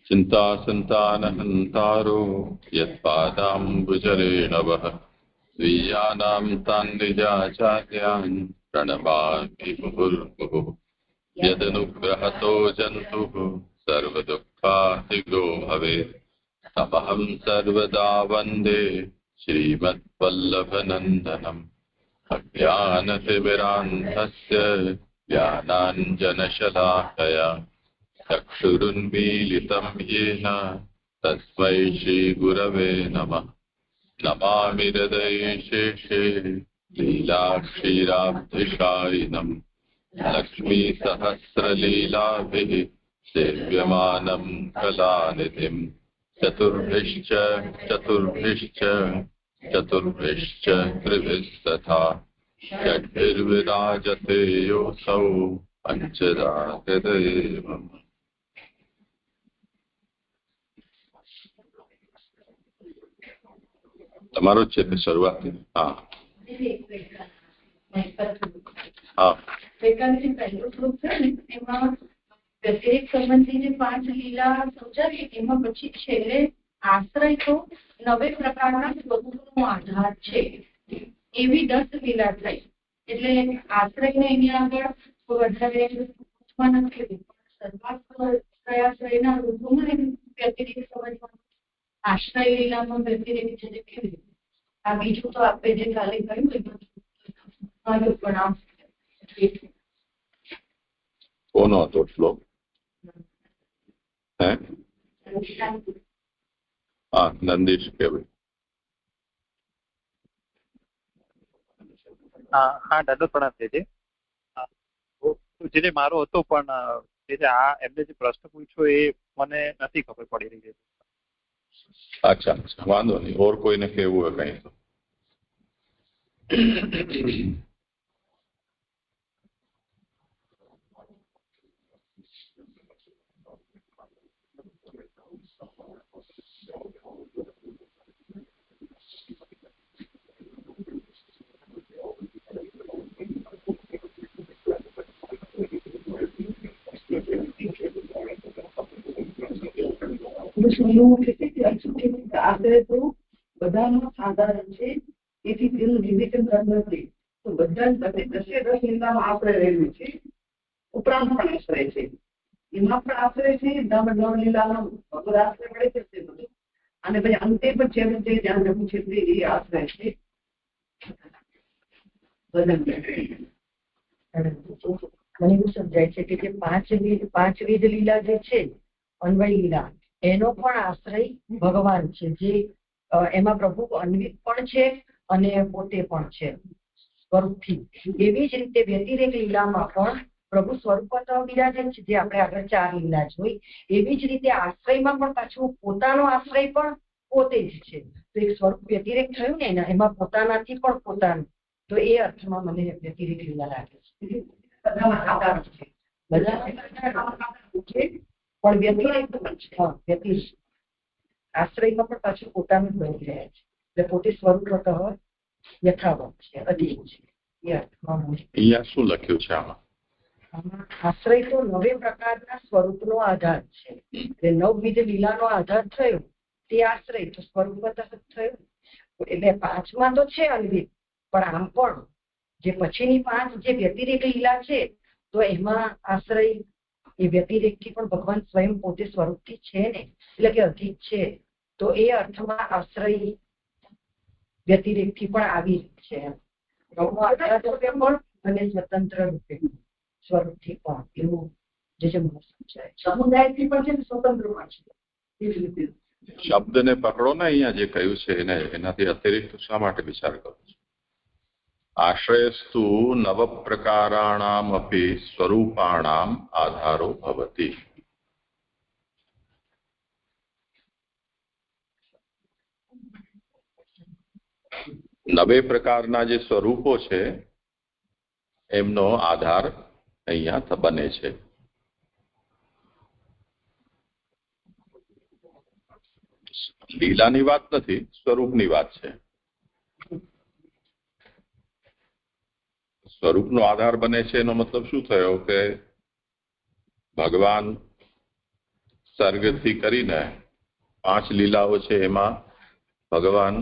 चिन्तासन्तानहन्तारो यत्पादाम्बुजरेणवः स्वीयानां तान् निजाचार्यान् प्रणमामि मुहुर्मुहुः। यदनुग्रहतो जन्तुः सर्वदुःखातिगो भवेत् तमहं सर्वदा वन्दे श्रीमद्वल्लभनन्दनम्। अज्ञानतिमिरान्धस्य ज्ञानाञ्जनशलाकया चक्षुरुन्मीलितं येन तस्मै श्रीगुरवे नमः। नमामि हृदये शेषे लीलाक्षीराब्धिशायिनम् लक्ष्मीसहस्रलीलाभिः सेव्यमानं कलानिधिम्। चतुर्भिश्च चतुर्भिश्च चतुर्भिश्च त्रिभिः तथा षड्भिर्विराजते योऽसौ पञ्चदा हृदयेवम्। તમારો છે તે શરૂઆત. હા હા પહેલું શ્લોક છે ને એમાં વ્યતિરેક સંબંધી જે 5 લીલા સમજાવી એમાં પછી છેલ્લે આશ્રય તો નવે પ્રકારના સ્વરૂપનો આધાર છે એવી 10 લીલા થઈ. એટલે આશ્રયને અહીંયા આગળ વધારે પૂછવા નથી. આશ્રયના રૂપોમાં વ્યતિરેક સમજવાનું આશ્રય લીલામાં વ્યતિરેક છે તે કેવી રીતે આ બીજું તો આપણે જે કાલે કહ્યું પણ કોનો હતો શ્લોક? હા નંદીશ કેવાય. હા દાદા પ્રણામ છે જે મારો હતો પણ જે આ એમને જે પ્રશ્ન પૂછ્યો એ મને નથી ખબર પડી રહી. અચ્છા અચ્છા વાંધો નહીં. ઓર કોઈને કહેવું હોય કઈ તો આશરે તો બધાનો સાધારણ છે એથી તેનું વિવેચન કરવું નથી. તો બધા 10 લીલામાં આશ્રય રહેલું છે. ઉપરાંત પણ આશ્રય છે, એમાં પણ આશ્રય છે. 9 લીલામાં ભગવદ આશ્રય મળે છે બધું. અને પછી અંતે પણ છેવટે જ્યાં જવું છે તે એ આશ્રય છે. મને એવું સમજાય છે કે જે 5 વિધ લીલા જે છે અન્વય લીલા એનો પણ આશ્રય ભગવાન છે, જે એમાં પ્રભુ અન્વિત પણ છે અને પોતે પણ છે સ્વરૂપથી. એવી જ રીતે વ્યતિરેક લીલામાં પણ પ્રભુ સ્વરૂપત બિરાજે છે, જે આપણે આગળ 4 લીલા જોઈ. એવી જ રીતે આશ્રયમાં પણ પાછું પોતાનો આશ્રય પણ પોતે જ છે. તો એક સ્વરૂપ વ્યતિરેક થયું ને એમાં પોતાનાથી પણ પોતાનું. તો એ અર્થમાં મને વ્યતિરેક લીલા લાગે છે. બધામાં સાધારણ છે, બધા પણ વ્યતિરેક વ્યતિરેક આશ્રયમાં પણ પાછું પોતાનું બની રહ્યા છે. એટલે પોતે સ્વરૂપત યથાવત છે, અધિક છે. એ અર્થમાં અહીંયા શું લખ્યું છે આમાં? આશ્રય તો 9 પ્રકારના સ્વરૂપનો આધાર છે. એટલે 9 વિધ લીલાનો આધાર થયો તે આશ્રય તો સ્વરૂપત થયો. એટલે 5માં તો છે અન્વિત, પણ આમ પણ જે પછીની 5 જે વ્યતિરેક લીલા છે તો એમાં આશ્રય એ વ્યતિરેકથી પણ ભગવાન સ્વયં પોતે સ્વરૂપથી છે ને, એટલે કે અધિક છે. તો એ અર્થમાં આશ્રય વ્યતિરેકથી પણ આવી છે. આધાર રૂપે પણ અને સ્વતંત્ર રૂપે સ્વરૂપથી પણ એવું જે મને સમજાય. સમુદાયથી પણ છે ને સ્વતંત્ર પણ છે. એવી રીતે શબ્દને પકડો ને. અહીંયા જે કહ્યું છે એને એનાથી અતિરિક્ત શા માટે વિચાર કરો છો? આશ્રયસ્તુ નવ પ્રકારાણામપી સ્વરૂપાણામ આધારો ભવતિ. નવે પ્રકારના જે સ્વરૂપો છે એમનો આધાર અહીંયા બને છે. લીલાની વાત નથી, સ્વરૂપની વાત છે. સ્વરૂપનો આધાર બને છે એનો મતલબ શું થયો કે ભગવાન સર્ગથી કરીને 5 લીલાઓ છે એમાં ભગવાન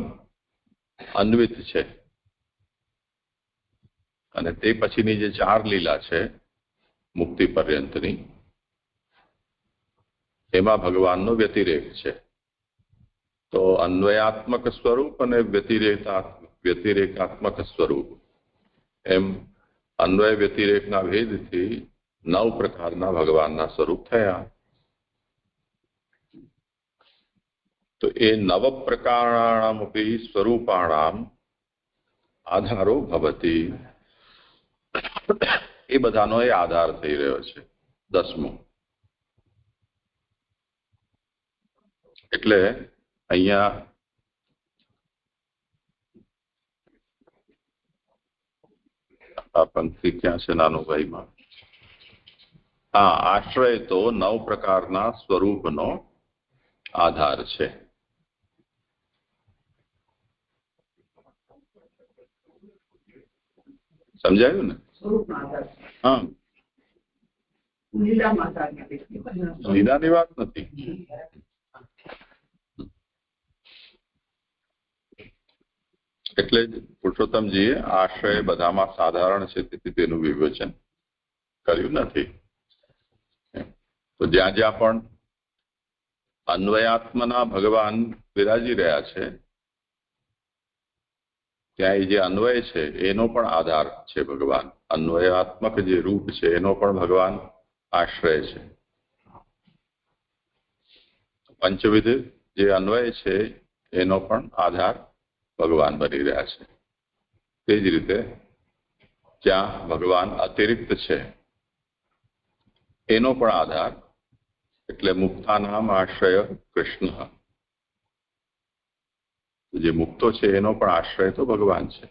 અન્વિત છે, અને તે પછીની જે 4 લીલા છે મુક્તિ પર્યંતની, એમાં ભગવાનનો વ્યતિરેક છે. તો અન્વયાત્મક સ્વરૂપ અને વ્યતિરેકાત્મક સ્વરૂપ એમ અન્વય વ્યતિરેકના ભેદથી 9 પ્રકારના ભગવાનના સ્વરૂપ થયા. તો એ 9 પ્રકારાણમપી સ્વરૂપાણામ આધારો ભવતી, એ બધાનો એ આધાર થઈ રહ્યો છે 10મો. એટલે અહીંયા આ પંક્તિ ક્યાં છે નાનુભાઈમાં? હા, આશ્રય તો 9 પ્રકારના સ્વરૂપનો આધાર છે. સમજાયું ને? હા, લીલાની વાત નથી. એટલે જ પુરુષોત્તમજીએ આશ્રય બધામાં સાધારણ છે તેથી તેનું વિવેચન કર્યું નથી. તો જ્યાં જ્યાં પણ અન્વયાત્મના ભગવાન વિરાજી રહ્યા છે ત્યાં એ જે અન્વય છે એનો પણ આધાર છે ભગવાન. અન્વયાત્મક જે રૂપ છે એનો પણ ભગવાન આશ્રય છે. પંચવિધ જે અન્વય છે એનો પણ આધાર ભગવાન બની રહ્યા છે. તે જ રીતે જ્યાં ભગવાન અતિરિક્ત છે એનો પણ આધાર, એટલે મુક્તાનામ આશ્રય કૃષ્ણ. જે મુક્તો છે એનો પણ આશ્રય તો ભગવાન છે.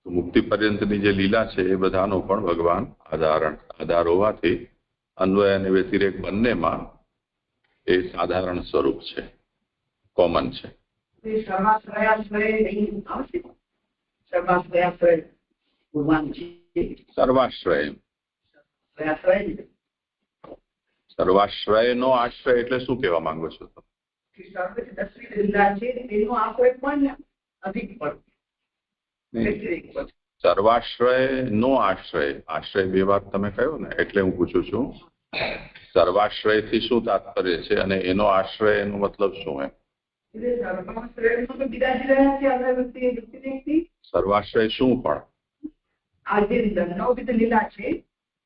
તો મુક્તિ પર્યંતની જે લીલા છે એ બધાનો પણ ભગવાન આધાર હોવાથી અન્વય અને વ્યતિરેક બંનેમાં એ સાધારણ સ્વરૂપ છે, કોમન છે. સર્વાશ્રયનો આશ્રય એટલે શું કહેવા માંગો છો તમે? સર્વાશ્રયનો આશ્રય 2 વાર તમે કહ્યો ને, એટલે હું પૂછું છું સર્વાશ્રયથી શું તાત્પર્ય છે અને એનો આશ્રય એનો મતલબ શું? સર્વાશ્રય શું? પણ આ જે 9 લીલા છે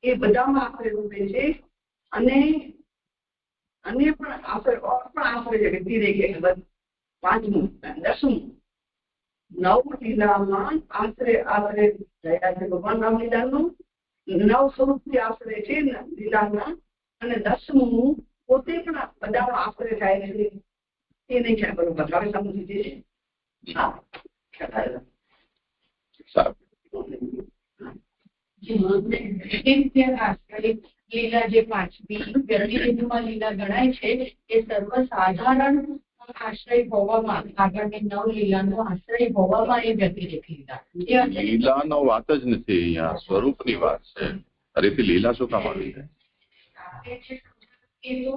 એ બધામાં આશ્રય રૂપે છે, અને પણ આશ્રય છે. વ્યતિરેક 5મું 10મું 9 લીલામાં આશ્રય થયા છે ભગવાન રામલીલાનું. 9 સ્વરૂપથી આશ્રય છે લીલાના, અને 10મું પોતે પણ બધામાં આશ્રય થાય છે. એ નહીં ખ્યાલ બરોબર, હવે સમજી જશે. લીલા જે 5મી વ્યતિરેકમાં લીલા ગણાય છે એ સર્વસાધારણ આશ્રય હોવામાં, આગળની 9 લીલાનો આશ્રય હોવામાં એ વ્યતિરેક લીલાનો વાત જ નથી, અહીંયા સ્વરૂપની વાત છે. ફરીથી લીલા શું કામ આવી જાય? એ તો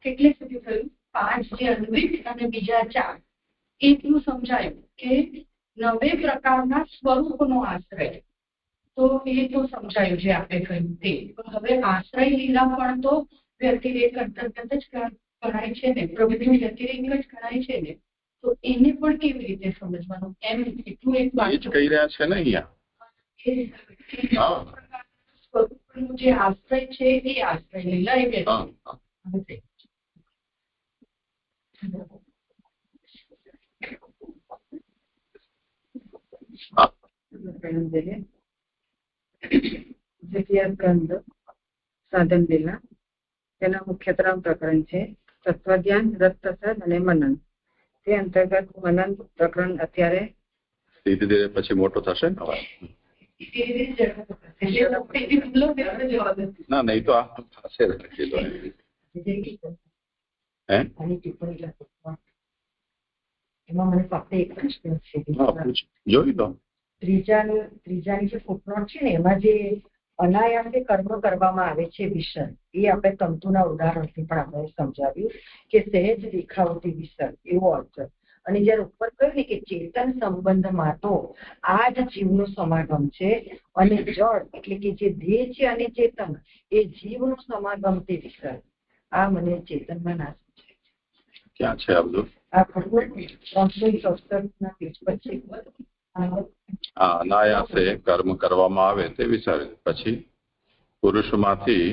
કેટલે સુધી થયું? 5 જે અન્વિત અને બીજા 4, એટલું સમજાયું કે 9 પ્રકારના સ્વરૂપનો આશ્રય. તો એ તો સમજાયું જે આપણે કહ્યું તે. હવે આશ્રય લીલા પણ તો વ્યતિરેક અંતર્ગત જ ગણાય છે ને, પ્રવૃત્તિ વ્યતિરેક જ ગણાય છે ને. તો એને પણ કેવી રીતે સમજવાનું? એમ એટલું એક વાત કહી રહ્યા છે ને અહીંયા. સ્વરૂપનું જે આશ્રય છે એ આશ્રય લીલા એ વ્યતિરેક. સાધન લીલા તેના મુખ્ય 3 પ્રકરણ છે: તત્વજ્ઞાન, રસપ્રસાદ અને મનન. તે અંતર્ગત મનન પ્રકરણ અત્યારે ધીરે ધીરે પછી મોટો થશે ને. ના, નહીં તો આ પાસે રાખી દો. એમાં મને ફક્ત એક પ્રશ્ન છે, જોઈ દો. ત્રીજાની જે ફૂટનોટ છે ને એમાં જે અનાયાસે કર્મ કરવામાં આવે છે વિસર્ગ, એ આપણે તંતુના ઉદાહરણથી પણ આપણે સમજાવ્યું કે સહેજ દેખાવતી વિસર્ગ એવો અર્થ. અને જયારે ઉપર કહ્યું ને કે ચેતન સંબંધમાં તો આ જ જીવનો સમાગમ છે, અને જળ એટલે કે જે દેહ છે અને ચેતન એ જીવનો સમાગમ તે વિસર્ગ. આ મને ચેતનમાં ના સમજાય. ક્યાં છે આ બધું? આ 364 પેજ પછી અનાયાસે કર્મ કરવામાં આવે તે વિસર્ગ. પછી પુરુષમાંથી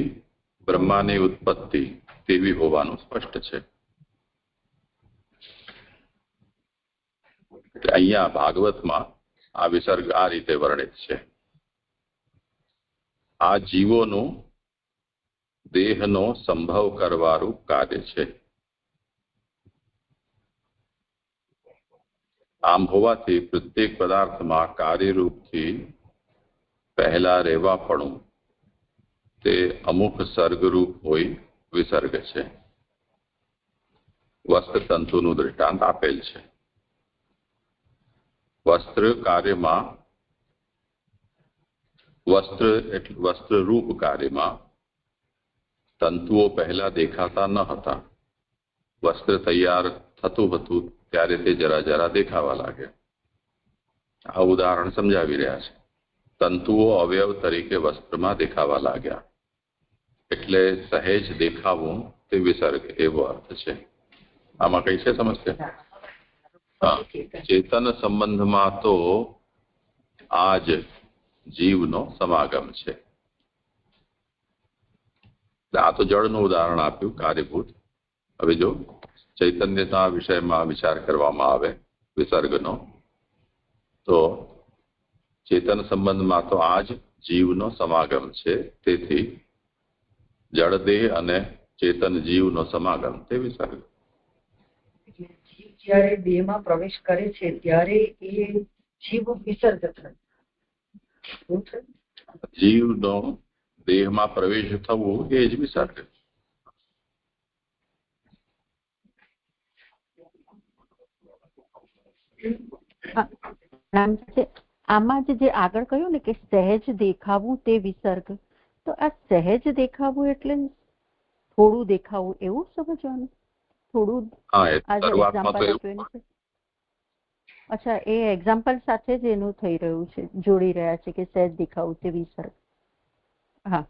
બ્રહ્માની ઉત્પત્તિ તેવી હોવાનું સ્પષ્ટ છે. અહીંયા ભાગવતમાં આ વિસર્ગ આ રીતે વર્ણિત છે. આ જીવોનું દેહનો સંભવ કરવાનું કાર્ય છે. આમ હોવાથી પ્રત્યેક પદાર્થમાં કાર્યરૂપથી પહેલા રહેવાપણું તે અમુક સર્ગરૂપ હોય વિસર્ગ છે. વસ્ત્ર તંતુનું દૃષ્ટાંત આપેલ છે. વસ્ત્ર કાર્યમાં વસ્ત્રરૂપ કાર્યમાં તંતુઓ પહેલા દેખાતા ન હતા. વસ્ત્ર તૈયાર થતું હતું ત્યારે તે જરા જરા દેખાવા લાગ્યા. આ ઉદાહરણ સમજાવી રહ્યા છે. તંતુઓ અવયવ તરીકે વસ્ત્રમાં દેખાવા લાગ્યા એટલે સહેજ દેખાવું તે વિસર્ગ એવો અર્થ છે. આમાં કઈ છે સમસ્યા? હા, ચેતન સંબંધમાં તો આ જ જીવનો સમાગમ છે. આ તો જળનું ઉદાહરણ આપ્યું કાર્યભૂત. હવે જો ચૈતન્યના વિષયમાં વિચાર કરવામાં આવે વિસર્ગનો, તો ચેતન સંબંધમાં તો આ જ જીવનો સમાગમ છે. તેથી જળદેહ અને ચેતન જીવનો સમાગમ તે વિસર્ગ. જીવ જયારે દેહમાં પ્રવેશ કરે છે ત્યારે એ જીવ વિસર્ગ થાય. જીવનો દેહમાં પ્રવેશ થવું એ જ વિસર્ગ. આમાં જે આગળ કહ્યું ને કે સહેજ દેખાવું તે વિસર્ગ, તો આ સહેજ દેખાવું એટલે થોડું દેખાવું એવું સમજવાનું? થોડું અચ્છા, એ એક્ઝામ્પલ સાથે જ એનું થઈ રહ્યું છે, જોડી રહ્યા છે કે સહેજ દેખાવું તે વિસર્ગ. હા,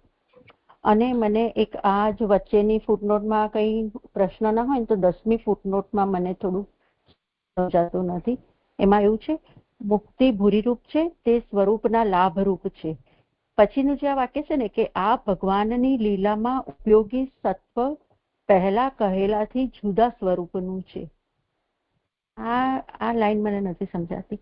અને મને એક આ જ વચ્ચેની ફૂટનોટમાં કઈ પ્રશ્ન ના હોય ને તો 10મી ફૂટનોટમાં મને થોડું સમજાતું નથી. એમાં એવું છે મુક્તિ ભૂરીરૂપ છે તે સ્વરૂપના લાભરૂપ છે. પછીનું જે આ વાક્ય છે ને કે આ ભગવાનની લીલામાં ઉપયોગી સત્વ પહેલા કહેલાથી જુદા સ્વરૂપનું છે. આ લાઈન મને નથી સમજાતી.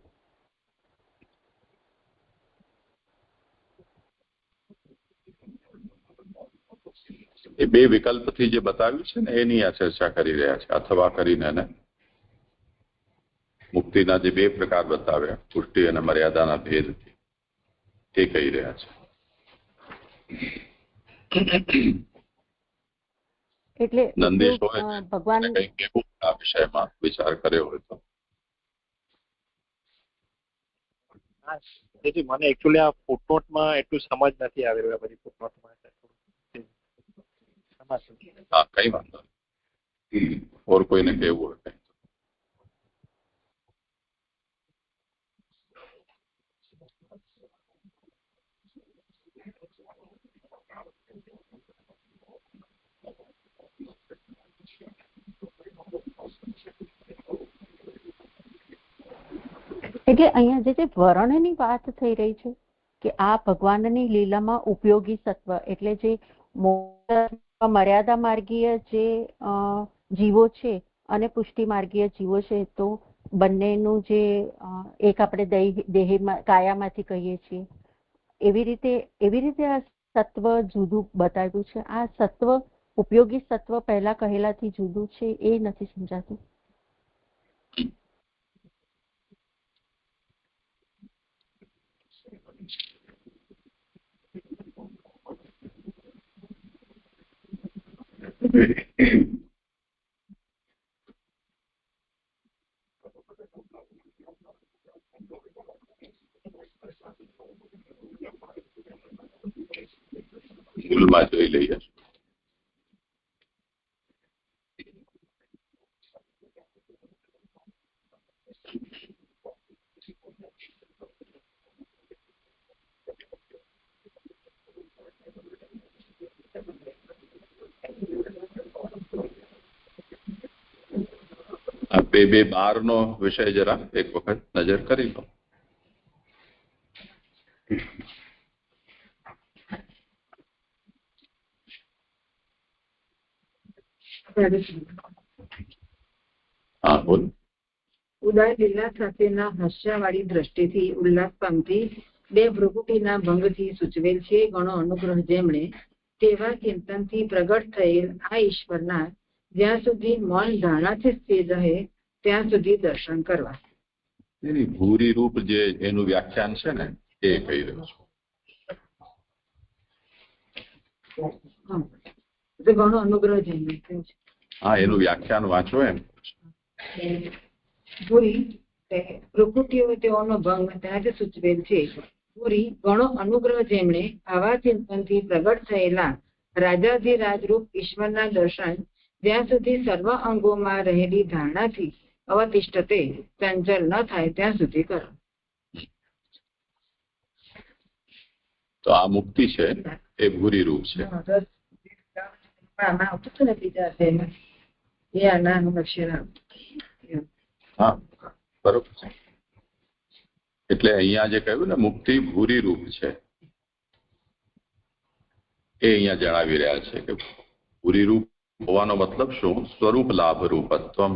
એ બે વિકલ્પથી જે બતાવ્યું છે ને એની આ ચર્ચા કરી રહ્યા છે. અથવા કરીને મુક્તિના જે બે પ્રકાર બતાવ્યા, પુષ્ટિ અને મર્યાદાના ભેદથી, તે કહી રહ્યા છે. એટલે નંદીશ હોય ભગવાન કંઈક કેવું આ વિષયમાં વિચાર કર્યો હોય તો. તેથી મને એકચ્યુઅલી આ ફૂટનોટમાં એટલું સમજ નથી આવી રહ્યું. બધી ફૂટનોટમાં હા, કઈ વાંધો નહીં. ઓર કોઈને કેવું હોય કઈ. એટલે અહીંયા જે વર્ણની વાત થઈ રહી છે કે આ ભગવાનની લીલામાં ઉપયોગી સત્વ એટલે જે મર્યાદા માર્ગીય જે જીવો છે અને પુષ્ટિ માર્ગીય જીવો છે, તો બંનેનું જે એક આપણે દેહમાં કાયામાંથી કહીએ છીએ એવી રીતે આ સત્વ જુદું બતાવ્યું છે. આ સત્વ ઉપયોગી સત્વ પહેલા કહેલાથી જુદું છે એ નથી સમજાતું. જોઈ લઈએ. આ 2:12 નો વિષય જરા એક વખત નજર કરી લો. હા બોલ. ઉદય લીલા સાથેના હાસ્યવાળી દ્રષ્ટિથી ઉલ્લાસ પામતી બે ભ્રુકુટીના ભંગથી સૂચવેલ છે ઘણો અનુગ્રહ જેમણે તેવા ચિંતનથી પ્રગટ થયેલ આ ઈશ્વરના જ્યાં સુધી મન ધારણાથી સ્થિર રહે ત્યાં સુધી દર્શન કરવા. એની ભૂરી રૂપ જે એનું વ્યાખ્યાન છે ને એ કહી રહ્યો છું. ઘણો અનુગ્રહ જેમણે. હા, એનું વ્યાખ્યાન વાંચો એમ. ભૂરી ભ્રુકુટીઓ તેઓનો ભંગ ત્યાંથી સૂચવેલ છે. ભૂરી ઘણો અનુગ્રહ જેમણે આવા ચિંતનથી પ્રગટ થયેલા રાજાધિરાજરૂપ ઈશ્વરના દર્શન જ્યાં સુધી સર્વ અંગોમાં રહેલી ધારણાથી અવતિષ્ઠતે ચંચલ ન થાય ત્યાં સુધી કરો. તો આ મુક્તિ છે એ ભૂરી રૂપ છે. આમાં આવતું હતું ને બીજા અધ્યાયમાં એ આનાનું લક્ષણ આવતું. હા બરોબર છે. એટલે અહીંયા જે કહ્યું ને મુક્તિ ભૂરી રૂપ છે એ અહીંયા જણાવી રહ્યા છે કે ભૂરી રૂપ હોવાનો મતલબ શું? સ્વરૂપ લાભ રૂપત્વમ,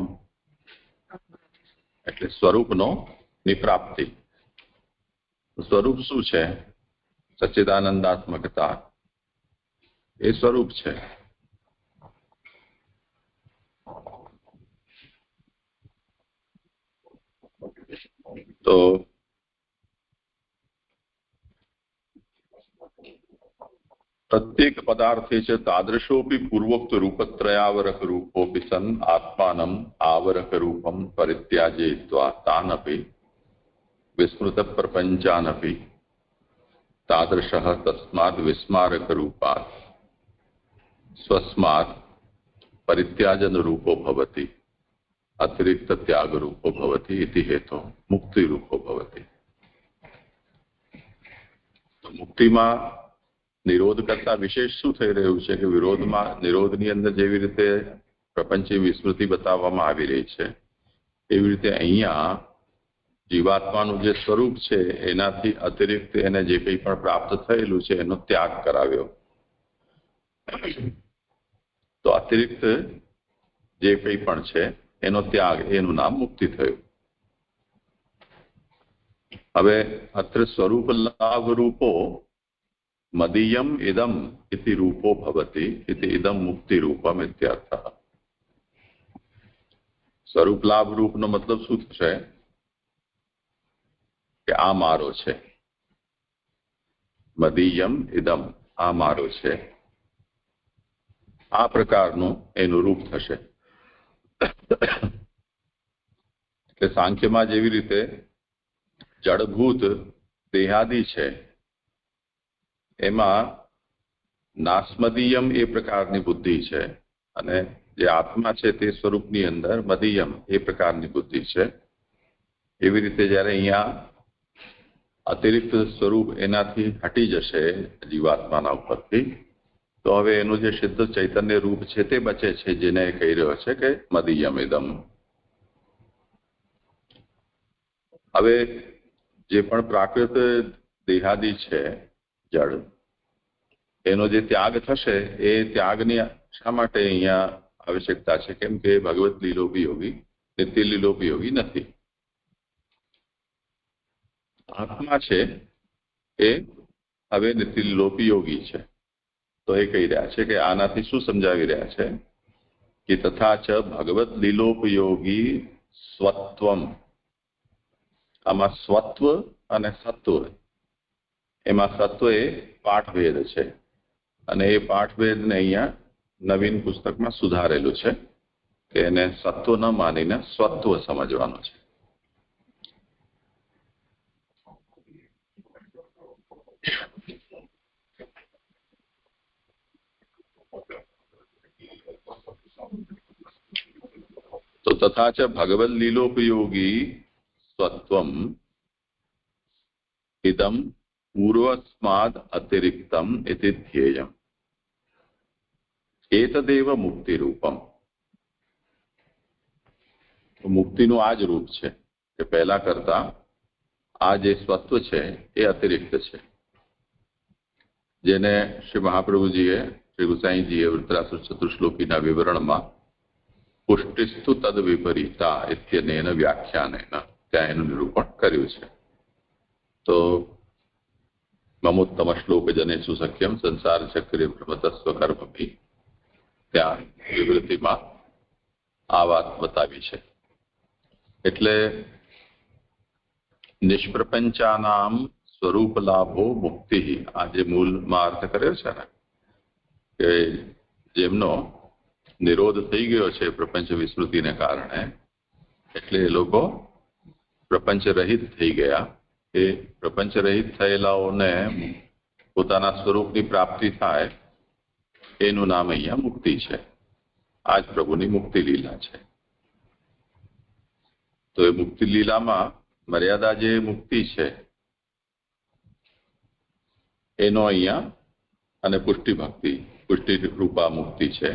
એટલે સ્વરૂપનો નિપ્રાપ્તિ. સ્વરૂપ શું છે? સચ્ચિદાનંદાત્મકતા એ સ્વરૂપ છે. તો પ્રત્યેક પદાર્થે છે તાદૃશોપી પૂર્વોક્ત રૂપત્રયાવરક રૂપોપી સન આત્માનમ આવરક રૂપમ પરિત્યાજયિત્વા તાનપી વિસ્મૃત પ્રપંચાનપી તાદૃશઃ તસ્માદ વિસ્મારક રૂપાત સ્વસ્માત પરિત્યાજન રૂપો ભવતિ અતિરિક્ત ત્યાગ રૂપો ભવતિ ઇતિ હેતો મુક્તિ રૂપો ભવતિ. તો મુક્તિમાં નિરોધ કરતા વિશેષ શું થઈ રહ્યું છે કે વિરોધમાં નિરોધની અંદર જેવી રીતે પ્રપંચી વિસ્મૃતિ બતાવવામાં આવી રહી છે એવી રીતે અહીંયા જીવાત્માનું જે સ્વરૂપ છે એનાથી અતિરિક્ત એને જે કંઈ પણ પ્રાપ્ત થયેલું છે એનો ત્યાગ કરાવ્યો. તો અતિરિક્ત જે કંઈ પણ છે એનો ત્યાગ, એનું નામ મુક્તિ થયું. હવે અત્ર સ્વરૂપ લાભ રૂપો મદીયમ ઇદમ ઇતિ રૂપો ભવતિ ઇતિ ઇદમ મુક્તિ રૂપમ ઇત્યર્થઃ. સ્વરૂપ લાભ રૂપનો મતલબ શું થશે કે આ મારો છે. મદીયમ ઇદમ, આ મારો છે, આ પ્રકારનું એનું રૂપ થશે. એટલે સાંખ્યમાં જેવી રીતે જડભૂત દેહાદિ છે એમાં નાસ્મદીયમ એ પ્રકારની બુદ્ધિ છે અને જે આત્મા છે તે સ્વરૂપની અંદર મદીયમ એ પ્રકારની બુદ્ધિ છે. એવી રીતે જ્યારે અહીંયા અતિરિક્ત સ્વરૂપ એનાથી હટી જશે જીવાત્માના ઉપરથી તો હવે એનું જે સિદ્ધ ચૈતન્ય રૂપ છે તે બચે છે, જેને કહી રહ્યો છે કે મદીયમ ઇદમ. હવે જે પણ પ્રાકૃત દેહાદિ છે જળ, એનો જે ત્યાગ થશે એ ત્યાગની શા માટે અહીંયા આવશ્યકતા છે? કેમ કે ભગવત લીલોપયોગી નિત્ય લીલોપયોગી નથી. આત્મા છે એ હવે નિત્ય લીલોપયોગી છે. તો એ કહી રહ્યા છે કે આનાથી શું સમજાવી રહ્યા છે કે તથા ચ ભગવત લીલોપયોગી સ્વત્વમ. આમાં સ્વત્વ અને સત્વ, એમાં સત્વ એ પાઠભેદ છે અને એ પાઠભેદને અહીંયા નવીન પુસ્તકમાં સુધારેલું છે કે એને સત્વ ન માનીને સ્વત્વ સમજવાનું છે. તથા ચ ભગવદ લીલોપયોગી સ્વત્વમ ઇદમ પૂર્વસ્માદ અતિરિક્તમ ઇતિ ધ્યેયમ એતદેવ મુક્તિ રૂપમ. મુક્તિનું આ જ રૂપ છે કે પહેલા કરતા આ જે સ્વત્વ છે એ અતિરિક્ત છે, જેને શ્રી મહાપ્રભુજીએ, શ્રી ગુસાઈજીએ વૃત્રાસુર ચતુશ્લોકીના વિવરણમાં પુષ્ટિસ્તુ તદ વિપરીતા ઇત્યનેન વ્યાખ્યાનેન ત્યાં એનું નિરૂપણ કર્યું છે. તો મમોત્તમ શ્લોક જનેષુ સખ્યમ સંસાર ચક્રે ભ્રમતસ્વ કર્મભી, ત્યાં વિવૃતિમાં આ વાત બતાવી છે. એટલે નિષ્પ્રપંચાનામ સ્વરૂપ લાભો મુક્તિ, આ જે મૂળમાં અર્થ કર્યો છે ને કે જેમનો નિરોધ થઈ ગયો છે પ્રપંચ વિસ્મૃતિને કારણે, એટલે એ લોકો પ્રપંચ રહિત થઈ ગયા. એ પ્રપંચ રહિત થયેલાઓને પોતાના સ્વરૂપની પ્રાપ્તિ થાય એનું નામ અહીંયા મુક્તિ છે. આ જ પ્રભુની મુક્તિ લીલા છે. તો એ મુક્તિ લીલામાં મર્યાદા જે મુક્તિ છે એનો અહીંયા, અને પુષ્ટિ ભક્તિ, પુષ્ટિ રૂપા મુક્તિ છે,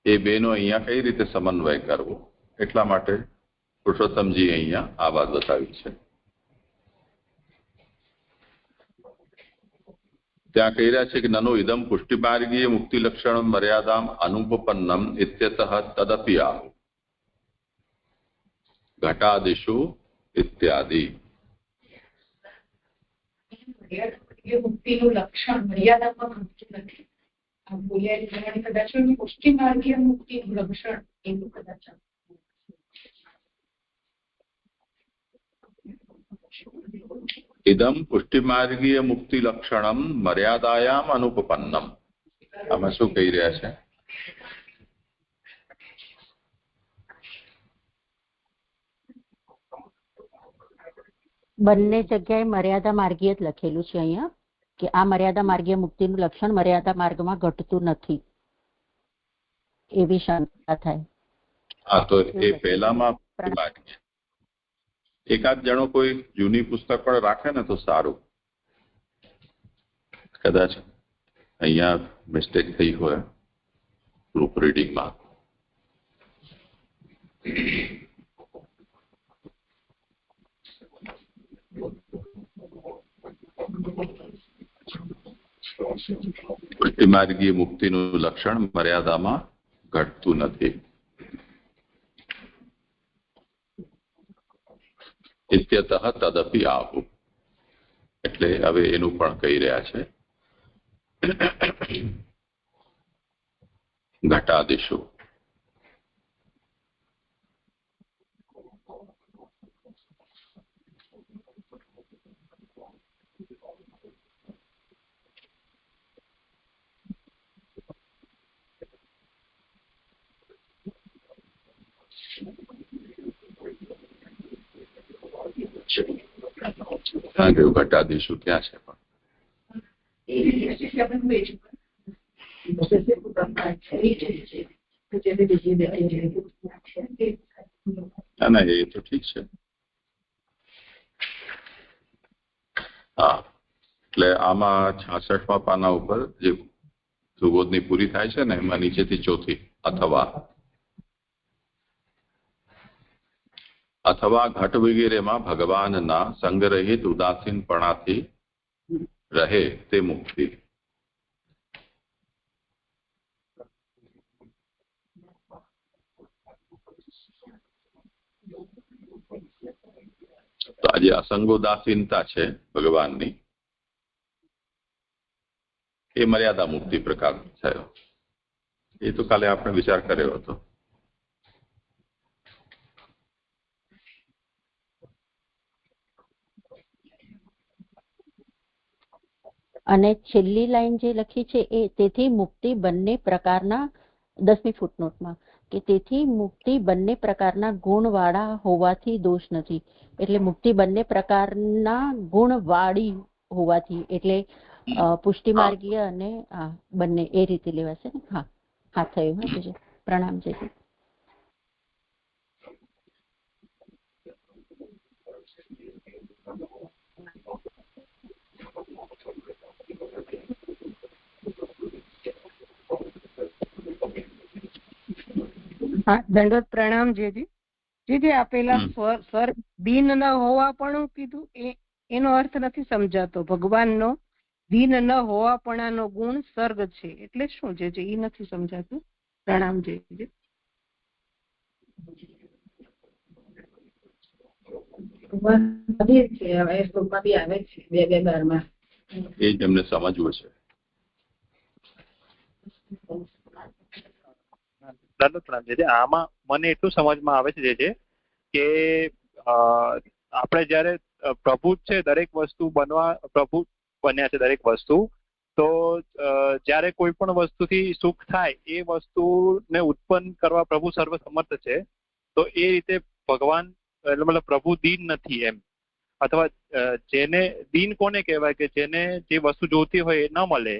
એ બેનો અહીંયા કઈ રીતે સમન્વય કરવો, એટલા માટે પુરુષોત્તમજી અહીંયા આ વાત બતાવી છે. ત્યાં કહી રહ્યા છે કે નનો ઇદમ પુષ્ટિમાર્ગીય મુક્તિ લક્ષણ મર્યાદામ અનુપન્નમ ઇત્યતઃ તદપી આહુ ઘટાદિષુ ઇત્યાદિ. મુક્તિનું લક્ષણ મર્યાદામાં ગમતું નથી. આ બોલ્યા કદાચ પુષ્ટિ માર્ગીય મુક્તિનું લક્ષણ એવું કદાચ ઇદમ પુષ્ટિમાર્ગીય મુક્તિ લક્ષણમ મર્યાદાયામ અનુપન્નમ. આમાં શું કહી રહ્યા છે? બંને જગ્યાએ મર્યાદા માર્ગીય જ લખેલું છે અહીંયા, કે આ મર્યાદા માર્ગીય મુક્તિનું લક્ષણ મર્યાદા માર્ગમાં ઘટતું નથી, એવી શંકા થાય. હા, તો એ પહેલામાં એકાદ જણો કોઈ જૂની પુસ્તક પણ રાખે ને તો સારું. કદાચ અહીંયા મિસ્ટેક થઈ હોય પ્રૂફ રીડિંગમાં. પુષ્ટિમાર્ગીય મુક્તિનું લક્ષણ મર્યાદામાં ઘટતું નથી. ઇત્યતઃ તદપી આહુ, એટલે હવે એનું પણ કહી રહ્યા છે. ઘટાદિષુ, ઘટાદિષુ ક્યાં છે પણ ના, એ તો ઠીક છે. હા, એટલે આમાં 66મા પાના ઉપર જે સુબોધની પૂરી થાય છે ને, એમાં નીચેથી ચોથી અથવા ઘટ વગેરેમાં ભગવાનના સંગરહિત ઉદાસીનપણાથી રહે તે મુક્તિ. તો આજે અસંગોદાસીનતા છે ભગવાનની, એ મર્યાદા મુક્તિ પ્રકાર થયો. એ તો કાલે આપણે વિચાર કર્યો હતો. અને છેલ્લી લાઈન જે લખી છે એ તેથી મુક્તિ બંને પ્રકારના, 10મી ફૂટનોટમાં, કે તેથી મુક્તિ બંને પ્રકારના ગુણવાળા હોવાથી દોષ નથી. એટલે મુક્તિ બંને પ્રકારના ગુણવાળી હોવાથી, એટલે પુષ્ટિ માર્ગીય અને બંને એ રીતે લેવાશે ને. હા, થયું. હા, પ્રણામ જય. હા, દંડવત પ્રણામ જેજી. જે આપેલા સ્વર દીન ન હોવા પણ કીધું એનો અર્થ નથી સમજાતો. ભગવાનનો દીન ન હોવાપણાનો ગુણ સર્ગ છે એટલે શું છે એ નથી સમજાતું. પ્રણામ જેજી. એ જ એમને સમજવું છે. આમાં મને એટલું સમજમાં આવે છે કે આપણે જયારે પ્રભુ છે દરેક વસ્તુ પ્રભુ બન્યા છે દરેક વસ્તુ, તો જયારે કોઈ પણ વસ્તુથી સુખ થાય એ વસ્તુને ઉત્પન્ન કરવા પ્રભુ સર્વસમર્થ છે. તો એ રીતે ભગવાન મતલબ પ્રભુ દીન નથી એમ, અથવા જેને દીન કોને કહેવાય કે જેને જે વસ્તુ જોતી હોય એ ન મળે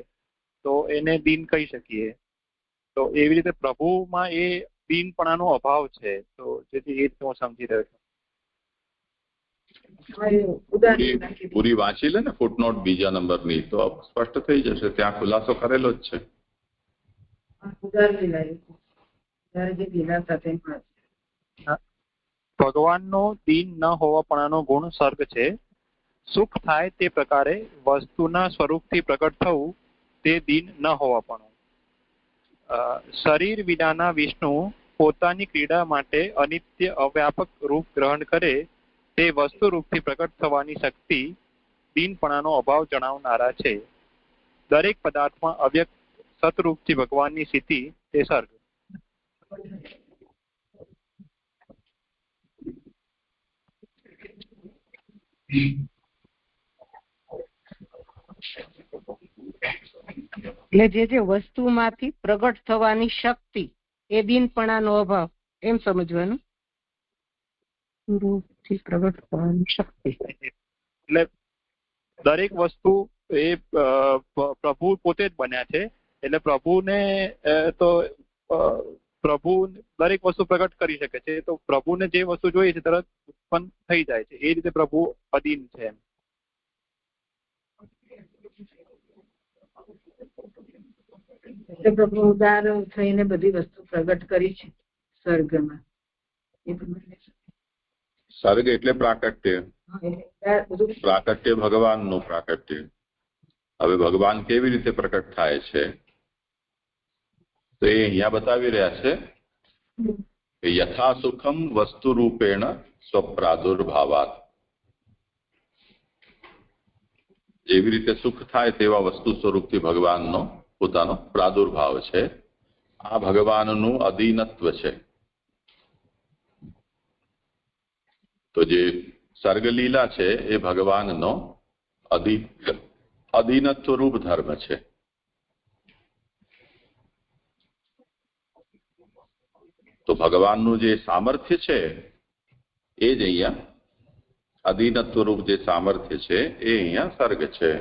તો એને દીન કહી શકીએ. તો એવી રીતે પ્રભુમાં એ દીનપણાનો અભાવ છે. તો જેથી એ હું સમજી રહ્યો છું. પૂરી વાંચી લે ને ફૂટનોટ બીજા નંબરની તો સ્પષ્ટ થઈ જશે. ત્યાં ખુલાસો કરેલો જ છે. ભગવાનનો દીન ન હોવાપણાનો ગુણ સર્ગ છે. સુખ થાય તે પ્રકારે વસ્તુના સ્વરૂપથી પ્રગટ થવું તે દીન ન હોવાપણું. શરીર વિનાના વિષ્ણુ પોતાની ક્રીડા માટે અનિત્ય અવ્યાપક રૂપ ગ્રહણ કરે તે વસ્તુ રૂપથી પ્રગટ થવાની શક્તિ દીનપણાનો અભાવ જણાવનારા છે. દરેક પદાર્થમાં અવ્યક્ત સતરૂપથી ભગવાનની સ્થિતિ તે સર્ગ. એટલે જે વસ્તુમાંથી પ્રગટ થવાની શક્તિ એ દીનપણાનો અભાવ એમ સમજવાનું. રૂપથી પ્રગટ થવાની શક્તિ એટલે દરેક વસ્તુ એ પ્રભુ પોતે જ બન્યા છે. એટલે પ્રભુને તો પ્રભુ દરેક વસ્તુ પ્રગટ કરી શકે છે. તો પ્રભુને જે વસ્તુ જોઈએ છે તરત ઉત્પન્ન થઈ જાય છે. એ રીતે પ્રભુ અધીન છે એમ. પ્રભુ ઉદાર થઈને બધી વસ્તુ પ્રગટ કરી છે સ્વર્ગમાં. સર્ગ એટલે પ્રાકટ્ય. પ્રાકટ્ય ભગવાનનું પ્રાકટ્ય. હવે ભગવાન કેવી રીતે પ્રકટ થાય છે તો એ અહીંયા બતાવી રહ્યા છે કે યથા સુખમ વસ્તુ રૂપેણ સ્વપ્રાદુર્ભાવાત. જેવી રીતે સુખ થાય તેવા વસ્તુ સ્વરૂપથી ભગવાનનો પોતાનો પ્રાદુર્ભાવ છે. આ ભગવાનનું અધીનત્વ છે. તો જે સર્ગલીલા છે એ ભગવાનનો અધીનત્વ રૂપ ધર્મ છે. તો ભગવાનનું જે સામર્થ્ય છે એ જ અહીંયા અધીનત્વ રૂપ જે સામર્થ્ય છે એ અહીંયા સર્ગ છે.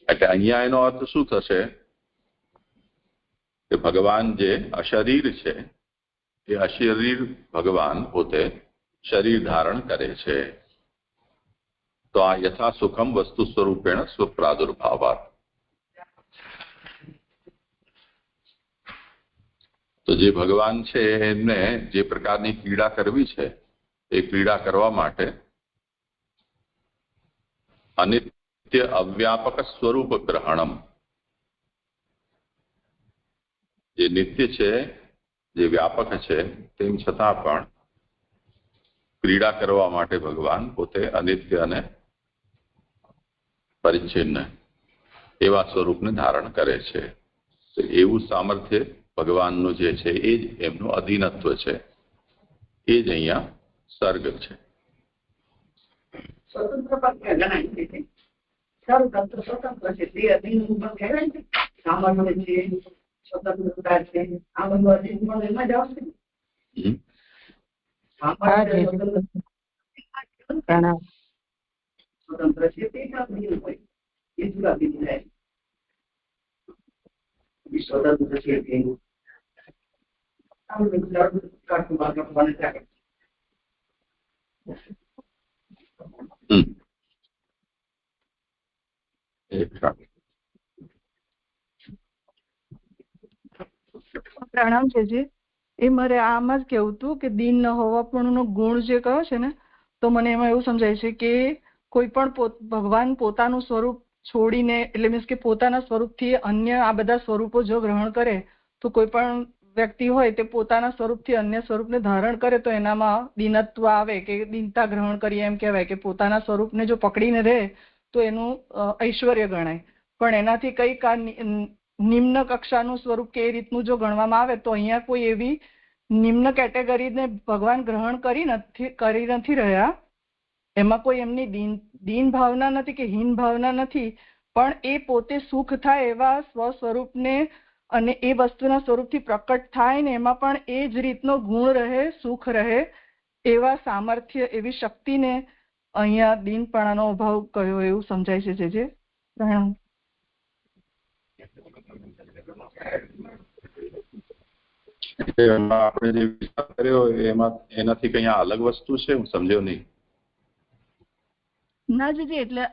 એટલે અહીંયા એનો અર્થ શું થશે કે ભગવાન જે અશરીર છે એ અશરીર ભગવાન પોતે શરીર ધારણ કરે છે. તો આ યથા સુખમ વસ્તુ સ્વરૂપેણ સ્વપ્રાદુર્ભાવાત. તો જે ભગવાન છે એમને જે પ્રકારની ક્રીડા કરવી છે એ ક્રીડા કરવા માટે અનિત્ય અવ્યાપક સ્વરૂપ ગ્રહણમ, જે નિત્ય છે જે વ્યાપક છે તેમ છતાં પણ ક્રીડા કરવા માટે ભગવાન પોતે અનિત્ય અને પરિચ્છિન્ન એવા સ્વરૂપને ધારણ કરે છે. તો એવું સામર્થ્ય ભગવાનનું જે છે એ જ એમનું અધીનત્વ છે. એ જ અહીંયા સર્ગ છે. સ્વતંત્ર પણ ગણાય છે. સર્વતંત્ર સ્વતંત્ર છે તે અધીન પણ કહેવાય છે. સામાન્ય છે, સ્વતંત્રતા છે, આ બધું અધીન પણ એમાં જ આવશે. સ્વતંત્ર છે તે અધીન હોય એ જુદા અધીન થાય. સ્વતંત્ર છે તે પ્રણામ છે. એ મારે આમ જ કેવું હતું કે દીન ન હોવાપણુંનો ગુણ જે કહ્યો છે ને, તો મને એમાં એવું સમજાય છે કે કોઈ પણ ભગવાન પોતાનું સ્વરૂપ છોડીને, એટલે મીન્સ કે પોતાના સ્વરૂપથી અન્ય આ બધા સ્વરૂપો જો ગ્રહણ કરે, તો કોઈ પણ વ્યક્તિ હોય તે પોતાના સ્વરૂપથી અન્ય સ્વરૂપને ધારણ કરે તો એનામાં દીનત્વ આવે, કે દીનતા ગ્રહણ કરીએ એમ કહેવાય કે પોતાના સ્વરૂપને જો પકડીને રહે તો એનું ઐશ્વર્ય ગણાય. પણ એનાથી કંઈક આ નિમ્ન કક્ષાનું સ્વરૂપ કે એ રીતનું જો ગણવામાં આવે તો અહીંયા કોઈ એવી નિમ્ન કેટેગરીને ભગવાન ગ્રહણ કરી નથી રહ્યા. એમાં કોઈ એમની દીન ભાવના નથી કે હીન ભાવના નથી, પણ એ પોતે સુખ થાય એવા સ્વસ્વરૂપને અને એ વસ્તુના સ્વરૂપથી પ્રકટ થાય ને એમાં પણ એ જ રીતનો ગુણ રહે, સુખ રહે, એવા સામર્થ્ય, એવી શક્તિને અહીંયા દીનપણાનો અભાવ કયો એવું સમજાય છે. જે પ્રણામ. આપણે જે વિચાર કર્યો એમાં એનાથી કઈ અલગ વસ્તુ છે? હું સમજ્યો નહીં. ના જીજી, એટલે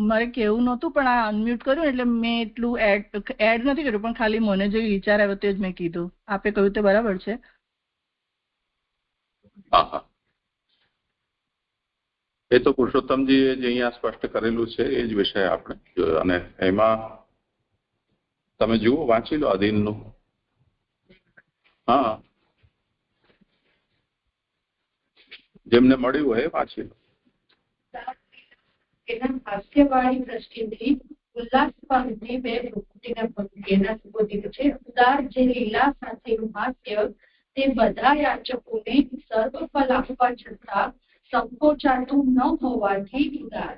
મારે કેવું નહોતું, પણ આ અનમ્યુટ કર્યું એટલે મેં એટલું એડ નથી કર્યું, પણ ખાલી મને જે વિચાર આવ્યો તે જ મેં કીધું. આપે કહ્યું તે બરાબર છે. હા, એ તો પુરુષોત્તમજીએ જે અહીંયા સ્પષ્ટ કરેલું છે એ જ વિષય આપણે જોયો, અને એમાં તમે જુઓ, વાંચી લો અધીનનું. હા, જેમને મળ્યું હોય વાંચી લો. એના હાસ્યવાળી દ્રષ્ટિથી ઉલ્લાસપામતી બે પ્રકૃતિના પંક્તિ એના સુબોધિત છે. ઉદાર જે લીલા સાથેનું હાસ્ય તે બધા યાચકોને સર્વફલ આપવા છતાં સંકોચાતું ન હોવાથી ઉદાર.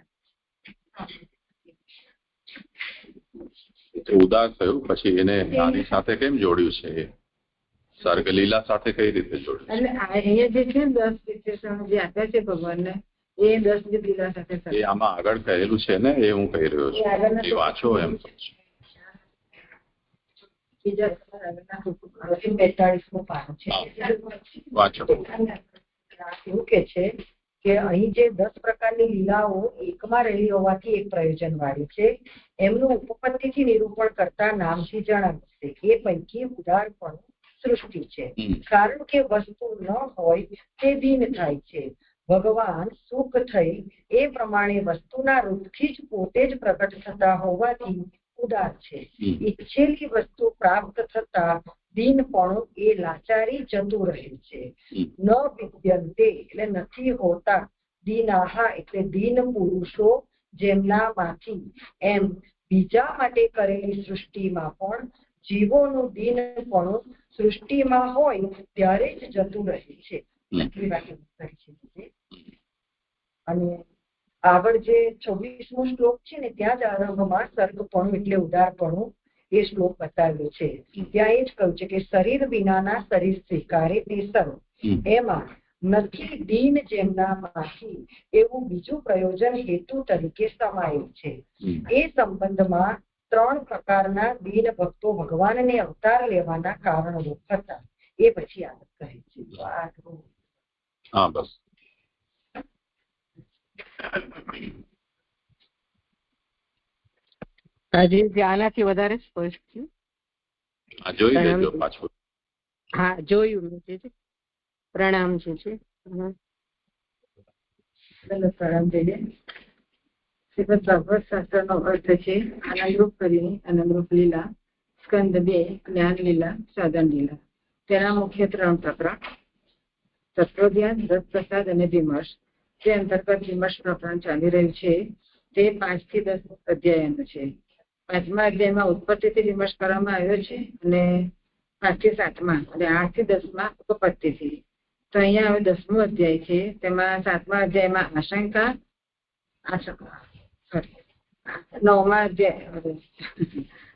ઉદાર થયું, પછી એને આની સાથે કેમ જોડ્યું છે? સર્ગ લીલા સાથે કઈ રીતે જોડ્યું? એટલે અહીંયા જે છે 10 વિશેષણો જે આપ્યા છે ભગવાનને, એ 10 લીલા સાથે એ આમાં આગળ કહેલું છે ને, એ હું કહી રહ્યો છું. એ વાંચો એમ. 42મું પાનું છે. વાંચો. એવું કે છે કે અહીં જે 10 પ્રકારની લીલાઓ એકમાં રહેલી હોવાથી એક પ્રયોજન વાળી છે, એમનું ઉપપત્તિથી નિરૂપણ કરતા નામથી જણાવશે. એ પૈકી ઉદારપણું સૃષ્ટિ છે. કારણ કે વસ્તુ ન હોય તે દીન થાય છે. ભગવાન સુખ થઈ એ પ્રમાણે વસ્તુના રૂપથી જ પોતે જ પ્રગટ થતા હોવાથી ઉદાર છે. ઈચ્છેલી વસ્તુ પ્રાપ્ત થતા દીનપણું એ લાચારી જતું રહે છે. ન વિદ્યંતે એટલે નથી હોતા, દીનાહા એટલે દીન પુરુષો જેમનામાંથી, એમ બીજા માટે કરેલી સૃષ્ટિમાં પણ જીવોનું દીનપણું સૃષ્ટિમાં હોય ત્યારે જ જતું રહે છે. અને આગળ જે 26મો શ્લોક છે ને, ત્યાં જ આરંભમાં સર્ગપણું એટલે ઉદારપણું એ શ્લોક બતાવ્યો છે. ત્યાં એ જ કહ્યું છે કે શરીર વિનાના શરીર સ્વીકારે તે સર્વ, એમાં નથી દીન જેમનામાંથી એવું બીજું પ્રયોજન હેતુ તરીકે સમાયેલ છે. એ સંબંધમાં 3 પ્રકારના દીન ભક્તો ભગવાનને અવતાર લેવાના કારણરૂપ હતા. એ પછી આગળ કહે છે. હા, બસ. આનાથી વધારે સ્પષ્ટ થયું. જોઈ લેજો પાછું. હા, જોયું મેં. પ્રણામ છે. પ્રણામ જઈએ. શ્રીમદ ભાગવત શાસ્ત્રનો અર્થ છે આનંદરૂપ કરીને આનંદરૂપ લીલા, સ્કંદ 2 જ્ઞાન લીલા, સાધન લીલા. તેના મુખ્ય 3 પ્રકરણ: તત્વધ્યાન, રસપ્રસાદ અને વિમર્શ. તે અંતર્ગત વિમર્શ પ્રકરણ ચાલી રહ્યું છે. તે 5 થી 10 અધ્યાયનું છે. 5મા અધ્યાયમાં ઉત્પત્તિથી વિમર્શ કરવામાં આવ્યો છે, અને 5 થી 7માં અને 8 થી 10માં ઉપપત્તિથી. તો અહીંયા હવે 10મો અધ્યાય છે. તેમાં 7મા અધ્યાયમાં આશંકા, 9મા અધ્યાય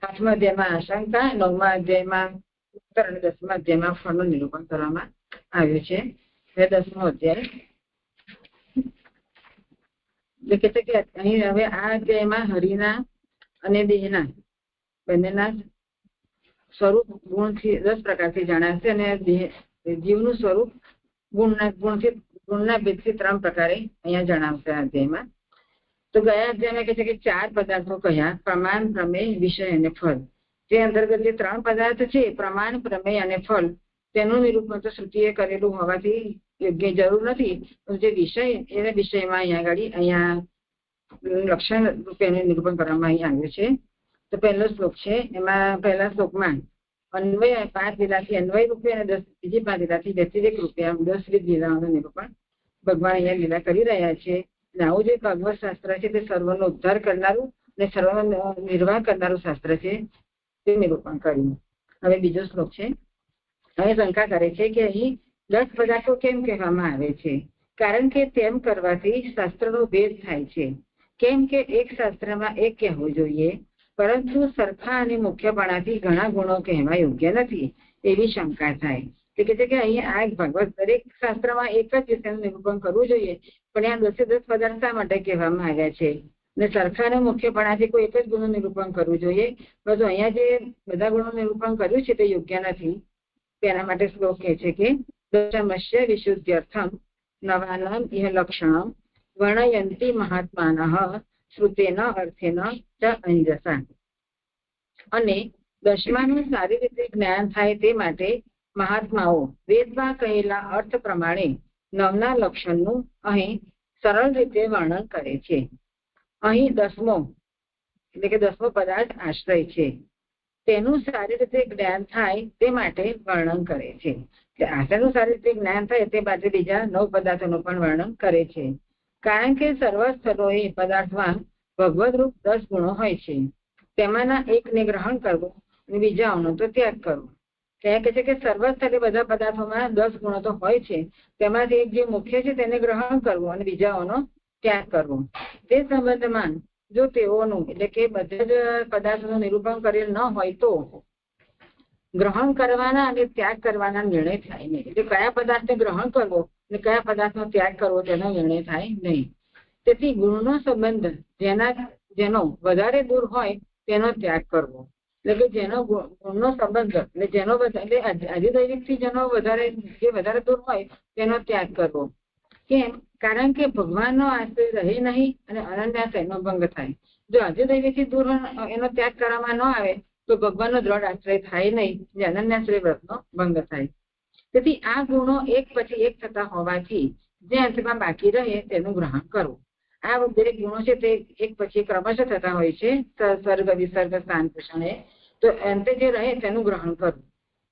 8મા અધ્યાયમાં આશંકા, 9મા અધ્યાયમાં ઉત્તર અને 10મા અધ્યાયમાં ફળનું નિરૂપણ કરવામાં આવ્યું છે. હવે 10મો અધ્યાય એટલે કે અહીં હવે આ અધ્યાયમાં હરિના અને દેહના બંનેના સ્વરૂપ ગુણથી 10 પ્રકારથી જણાશે, અને જીવનું સ્વરૂપ ગુણના ભેદથી 3 પ્રકારે અહીંયા જણાવશે આ અધ્યાયમાં. તો ગયા અધ્યાયમાં કહે છે કે 4 પદાર્થો કહ્યા: પ્રમાણ, પ્રમેય, વિષય અને ફળ. તે તે અંતર્ગત જે 3 પદાર્થ છે, પ્રમાણ, પ્રમેય અને ફળ, તેનું નિરૂપણ તો શ્રુતિએ કરેલું હોવાથી યોગ્ય જરૂર નથી. જે વિષય એ વિષયમાં અહીંયા લક્ષણ રૂપેનું નિરૂપણ કરવામાં અહીં આવ્યું છે. તો પહેલો શ્લોક છે, એમાં પહેલા શ્લોકમાં અન્વય 5 લીલાથી અન્વય રૂપે અને 10 બીજી 5 લીલાથી વ્યતિરેક રૂપે આમ 10 વિધ લીલાઓનું નિરૂપણ ભગવાન અહીંયા લીલા કરી રહ્યા છે. અને આવું જે ભાગવત શાસ્ત્ર છે તે સર્વનો ઉદ્ધાર કરનારું અને સર્વનો નિર્વાહ કરનારું શાસ્ત્ર છે, તે નિરૂપણ કર્યું. હવે બીજો શ્લોક છે. હવે શંકા કરે છે કે અહીં 10 પદાર્થો કેમ કહેવામાં આવે છે? કારણ કે તેમ કરવાથી શાસ્ત્રનો ભેદ થાય છે. કેમ કે એક શાસ્ત્રમાં એક કહેવું જોઈએ, પરંતુ સરખા અને મુખ્યપણાથી ઘણા ગુણો કહેવા યોગ્ય નથી, એવી શંકા થાય. તે કહે છે કે અહીંયા આ ભગવત દરેક શાસ્ત્રમાં એક જ વિષયનું નિરૂપણ કરવું જોઈએ, પણ આ 10 પદાર્થ શા માટે કહેવામાં આવ્યા છે? અને સરખા અને મુખ્યપણાથી કોઈ એક જ ગુણનું નિરૂપણ કરવું જોઈએ, પરંતુ અહીંયા જે બધા ગુણોનું નિરૂપણ કર્યું છે તે યોગ્ય નથી. તેના માટે શ્લોક કહે છે કે દશમસ્ય વિશુદ્ધ્યર્થમ નવાનામ ઇહ લક્ષણમ વર્ણયંતી મહાત્માનઃ શ્રુતેન અર્થેન ચ અંજસા. અને 10માનું સારી રીતે જ્ઞાન થાય તે માટે મહાત્માઓ વેદમાં કહેલા અર્થ પ્રમાણે 9ના લક્ષણનું અહીં સરળ રીતે વર્ણન કરે છે. અહીં 10મો એટલે કે 10મો પદાર્થ આશ્રય છે, તેનું સારી રીતે જ્ઞાન થાય તે માટે વર્ણન કરે છે. આશ્રયનું સારી રીતે જ્ઞાન થાય તે માટે બીજા 9 પદાર્થોનું પણ વર્ણન કરે છે. કારણ કે સર્વ સ્થળોએ પદાર્થમાં ભગવદ રૂપ 10 ગુણો હોય છે. તેમાંના એકને ગ્રહણ કરવું અને બીજાઓનો તો ત્યાગ કરવો. ત્યાં કહે છે કે સર્વ સ્થળે બધા પદાર્થોમાં 10 ગુણો તો હોય છે, તેમાંથી એક જે મુખ્ય છે તેને ગ્રહણ કરવું અને બીજાઓનો ત્યાગ કરવો. તે સંબંધમાં જો તેઓનું એટલે કે બધા જ પદાર્થોનું નિરૂપણ કરેલ ન હોય તો ગ્રહણ કરવાના અને ત્યાગ કરવાના નિર્ણય થાય નહીં. એટલે કયા પદાર્થને ગ્રહણ કરવો અને કયા પદાર્થનો ત્યાગ કરવો તેનો નિર્ણય થાય નહીં. તેથી ગુણનો સંબંધ જેનો વધારે દૂર હોય તેનો ત્યાગ કરવો. એટલે કે જેનો ગુણનો સંબંધ એટલે જેનો અધિદૈવિકથી જેનો વધારે દૂર હોય તેનો ત્યાગ કરવો. કેમ? કારણ કે ભગવાનનો આશ્રય રહે નહીં અને અનન્યાશ્રયનો ભંગ થાય. જો અધિદૈવિકથી દૂર એનો ત્યાગ કરવામાં ન આવે તો ભગવાનનો દ્રઢ આશ્રય થાય નહીં, જે અનન્યાશ્રય વ્રતનો ભંગ થાય. તેથી આ ગુણો એક પછી એક થતા હોવાથી જે અંતમાં બાકી રહે તેનું ગ્રહણ કરવું. આ દરેક ગુણો છે તે એક પછી ક્રમશઃ થતા હોય છે, સર્ગ વિસર્ગ સ્થાન પોષણે, તો અંતે જે રહે તેનું ગ્રહણ કરવું.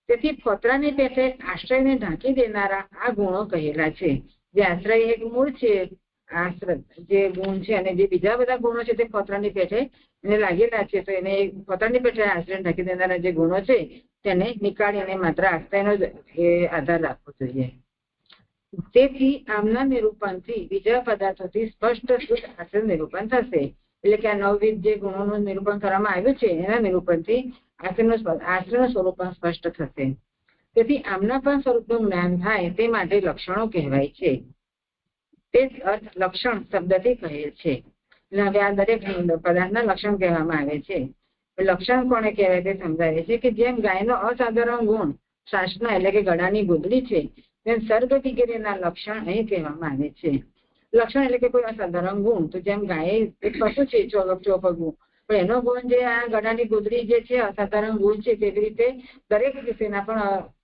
તેથી પોતરાની પેટે આશ્રયને ઢાંકી દેનારા આ ગુણો કહેલા છે. જે આશ્રય એક મૂળ છે, આશ્રય જે ગુણ છે, અને જે બીજા બધા ગુણો છે તે પોતરાની પેટે એને લાગેલા છે, તો એને પોતાની પેટે આશ્રય ઢાંકી દેનારા જે ગુણો છે તેને નીકાળીને માત્ર આશ્રયનો જ આધાર રાખવો જોઈએ. તેથી આમના નિરૂપણથી બીજા પદાર્થોથી સ્પષ્ટ શુદ્ધ આશ્રય નિરૂપણ થશે. એટલે કે આ 9 વિધ જે ગુણોનું નિરૂપણ કરવામાં આવ્યું છે એના નિરૂપણથી આશ્રયનું સ્વરૂપ સ્પષ્ટ થશે. તેથી આમના પણ સ્વરૂપનું જ્ઞાન થાય તે માટે લક્ષણો કહેવાય છે. તે જ અર્થ લક્ષણ શબ્દથી કહેલ છે. હવે આ દરેક પદાર્થના લક્ષણ કહેવામાં આવે છે. લક્ષણ કોને કહેવાય તે સમજાવે છે કે જેમ ગાયનો અસાધારણ ગુણ શ્વાસના એટલે કે ગળાની ગુદડી છે, તેમ સર્ગ વગેરેના લક્ષણ અહીં કહેવામાં આવે છે. લક્ષણ એટલે કે કોઈ અસાધારણ ગુણ. તો જેમ ગાય એક પશુ છે ચોપગવું, પણ એનો ગુણ જે આ ગળાની ગુદડી જે છે અસાધારણ ગુણ છે, તેવી રીતે દરેક વિષયના પણ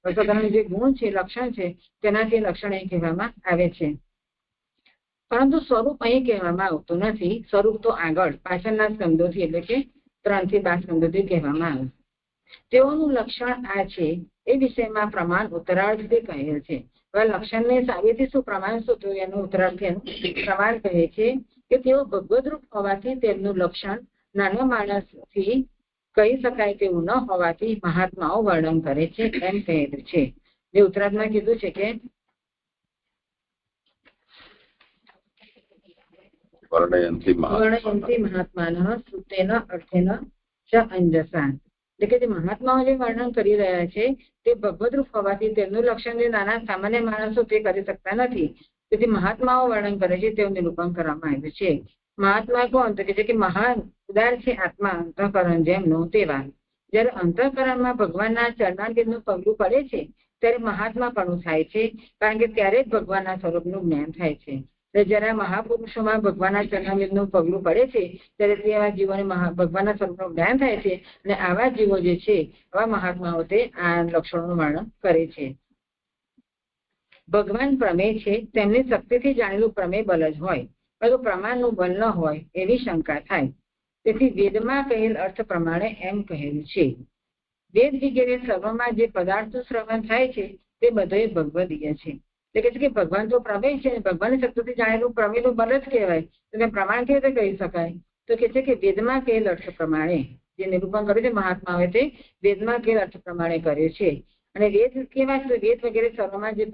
અસાધારણ જે ગુણ છે, લક્ષણ છે, તેનાથી લક્ષણ અહીં કહેવામાં આવે છે. પરંતુ સ્વરૂપ અહીં કહેવામાં આવતું નથી. સ્વરૂપ તો આગળ પાછળના સ્કંદોથી એટલે કે 3 થી 12 સ્કંદોથી કહેવામાં આવે. તેઓનું લક્ષણ આ છે એ વિષયમાં પ્રમાણ ઉત્તરાર્ધથી કહેલ છે. હવે લક્ષણને સાબિતી શું, પ્રમાણ શું, તો એનું ઉત્તરાર્ધ પ્રમાણ કહે છે કે તેઓ ભગવદરૂપ હોવાથી તેમનું લક્ષણ નાના માણસથી કહી શકાય તેવું ન હોવાથી મહાત્માઓ વર્ણન કરે છે એમ કહેલું છે. જે ઉત્તરાર્ધમાં કીધું છે કે વર્ણયંતી મહાત્માનઃ શ્રુતેન અર્થેન ચ અંજસા. એટલે કે જે મહાત્માઓ જે વર્ણન કરી રહ્યા છે તે ભગવદરૂપ હોવાથી તેમનું લક્ષણ જે નાના સામાન્ય માણસો તે કરી શકતા નથી, તેથી મહાત્માઓ વર્ણન કરે છે તેવું નિરૂપણ કરવામાં આવ્યું છે. મહાત્મા કોણ? તો કે છે કે મહાન ઉદાર છે આત્મા અંતઃકરણ જેમનું તેવા. જયારે અંતઃકરણમાં ભગવાનના ચરણારવિંદનું પગલું પડે છે ત્યારે મહાત્મા પણ થાય છે, કારણ કે ત્યારે જ ભગવાનના સ્વરૂપનું જ્ઞાન થાય છે. જયારે મહાપુરુષોમાં ભગવાનના ચરણામૃતનું પગલું પડે છે ત્યારે તેવા જીવોને ભગવાનના સ્વરૂપનું જ્ઞાન થાય છે અને આવા જીવો જે છે આવા મહાત્માઓ તે આ લક્ષણોનું વર્ણન કરે છે. ભગવાન પ્રમેય છે, તેમની શક્તિથી જાણેલું પ્રમેય બલ જ હોય, પરંતુ પ્રમાણનું બલ ન હોય એવી શંકા થાય. તેથી વેદમાં કહેલ અર્થ પ્રમાણે એમ કહેલું છે. વેદ વગેરે સર્વમાં જે પદાર્થનું શ્રવણ થાય છે તે બધો ભગવદીય છે. એટલે કે છે કે ભગવાન તો પ્રમેય છે, ભગવાનની શક્તિથી જાણેલું પ્રમેયનું બલ જ કહેવાય. તો પ્રમાણ કેવી રીતે કહી શકાય? તો કે છે કે વેદમાં કહેલ અર્થ પ્રમાણે જે નિરૂપણ કર્યું છે મહાત્માઓએ તે વેદમાં કહેલ અર્થ પ્રમાણે કર્યું છે. અને વેદ કેવા છે? વેદ વગેરે સર્વમાં જે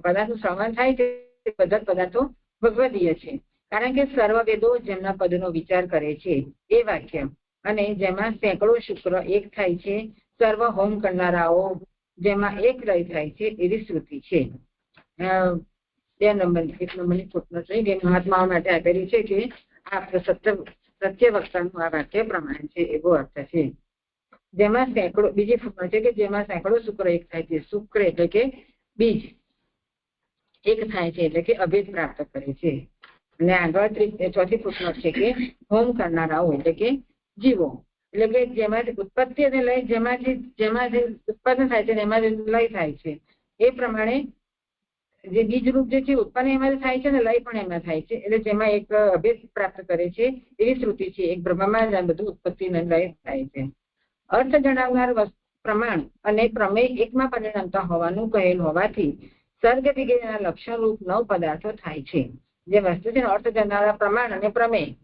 પદાર્થનું શ્રવણ થાય છે તે બધા પદાર્થો ભગવદીય છે. કારણ કે સર્વ વેદો જેમના પદનો વિચાર કરે છે એ વાક્ય, અને જેમાં સેંકડો શુક્ર એક થાય છે, સર્વ હોમ કરનારાઓ જેમાં એક લય થાય છે એવી શ્રુતિ છે. 1 નંબરની ફૂટનોટ બે મહાત્માઓ માટે આપેલી છે કે આ સત્ય વક્તાનું આ વાક્ય પ્રમાણે છે એવો અર્થ છે. જેમાં સેંકડો, બીજી ફૂટનોટ છે કે જેમાં સેંકડો શુક્ર એક થાય છે. શુક્ર એટલે કે બીજ એક થાય છે એટલે કે અભેદ પ્રાપ્ત કરે છે. અને આગળ ચોથી ફૂટનોટ છે કે હોમ કરનારાઓ એટલે કે જીવો, એટલે કે જેમાંથી ઉત્પત્તિ અને લય જેમાંથી ઉત્પન્ન થાય છે એમાં લય થાય છે. એ પ્રમાણે જે બીજરૂપ જે છે ઉત્પન્ન એમાં થાય છે ને લય પણ એમાં થાય છે. એટલે જેમાં એક અભેદ પ્રાપ્ત કરે છે એવી શ્રુતિ છે. એક બ્રહ્મમાં જ બધું ઉત્પત્તિ અને લય થાય છે. અર્થ જણાવનાર પ્રમાણ અને પ્રમેય એકમાં પરિણમતા હોવાનું કહેલ હોવાથી સર્ગ વગેરેના લક્ષણ રૂપ 9 પદાર્થો થાય છે. જે વસ્તુ છે અર્થ જણાવનાર પ્રમાણ અને પ્રમેય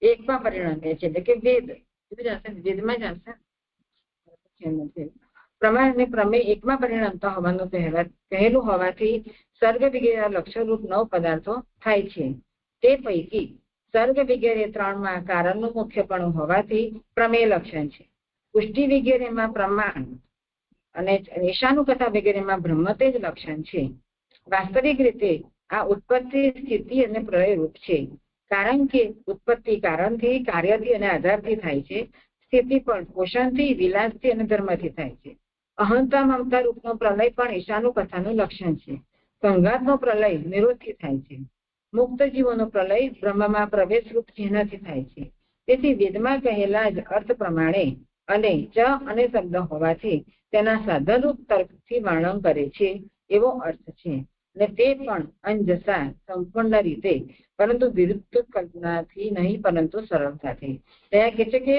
એકમાં પરિણમે છે એટલે કે વેદમાં જ હશે. પ્રમાણ અને પ્રમેય એકમાં પરિણમતા હોવાનું કહેલું હોવાથી સર્ગ વગેરે લક્ષણરૂપ 9 પદાર્થો થાય છે. તે પૈકી સર્ગ વગેરે 3માં કારણનું મુખ્યપણું હોવાથી પ્રમેય લક્ષણ છે. પુષ્ટિ વગેરેમાં પ્રમાણ અને ઈશાનુકથા વગેરેમાં બ્રહ્મતેજ લક્ષણ છે. વાસ્તવિક રીતે આ ઉત્પત્તિ, સ્થિતિ અને પ્રલય રૂપ છે. કારણ કે ઉત્પત્તિ કારણથી, કાર્યથી અને આધારથી થાય છે. સ્થિતિ પણ પોષણથી, વિલાસથી અને ધર્મથી થાય છે. અહંતા મમતા રૂપનો પ્રલય પણ ઈશાનુકથાનું લક્ષણ છે. સંઘાતનો પ્રલય નિરોધથી થાય છે. મુક્ત જીવોનો પ્રલય બ્રહ્મમાં પ્રવેશ રૂપ ચિહ્નથી થાય છે. તેથી વેદમાં કહેલા જ અર્થ પ્રમાણે અને ચ અને શબ્દ હોવાથી તેના સાધનરૂપ તર્કથી વર્ણન કરે છે એવો અર્થ છે. અને તે પણ અંજસા સંપૂર્ણ રીતે, પરંતુ વિરુદ્ધ કલ્પનાથી નહીં પરંતુ સરળતાથી. ત્યાં કહે છે કે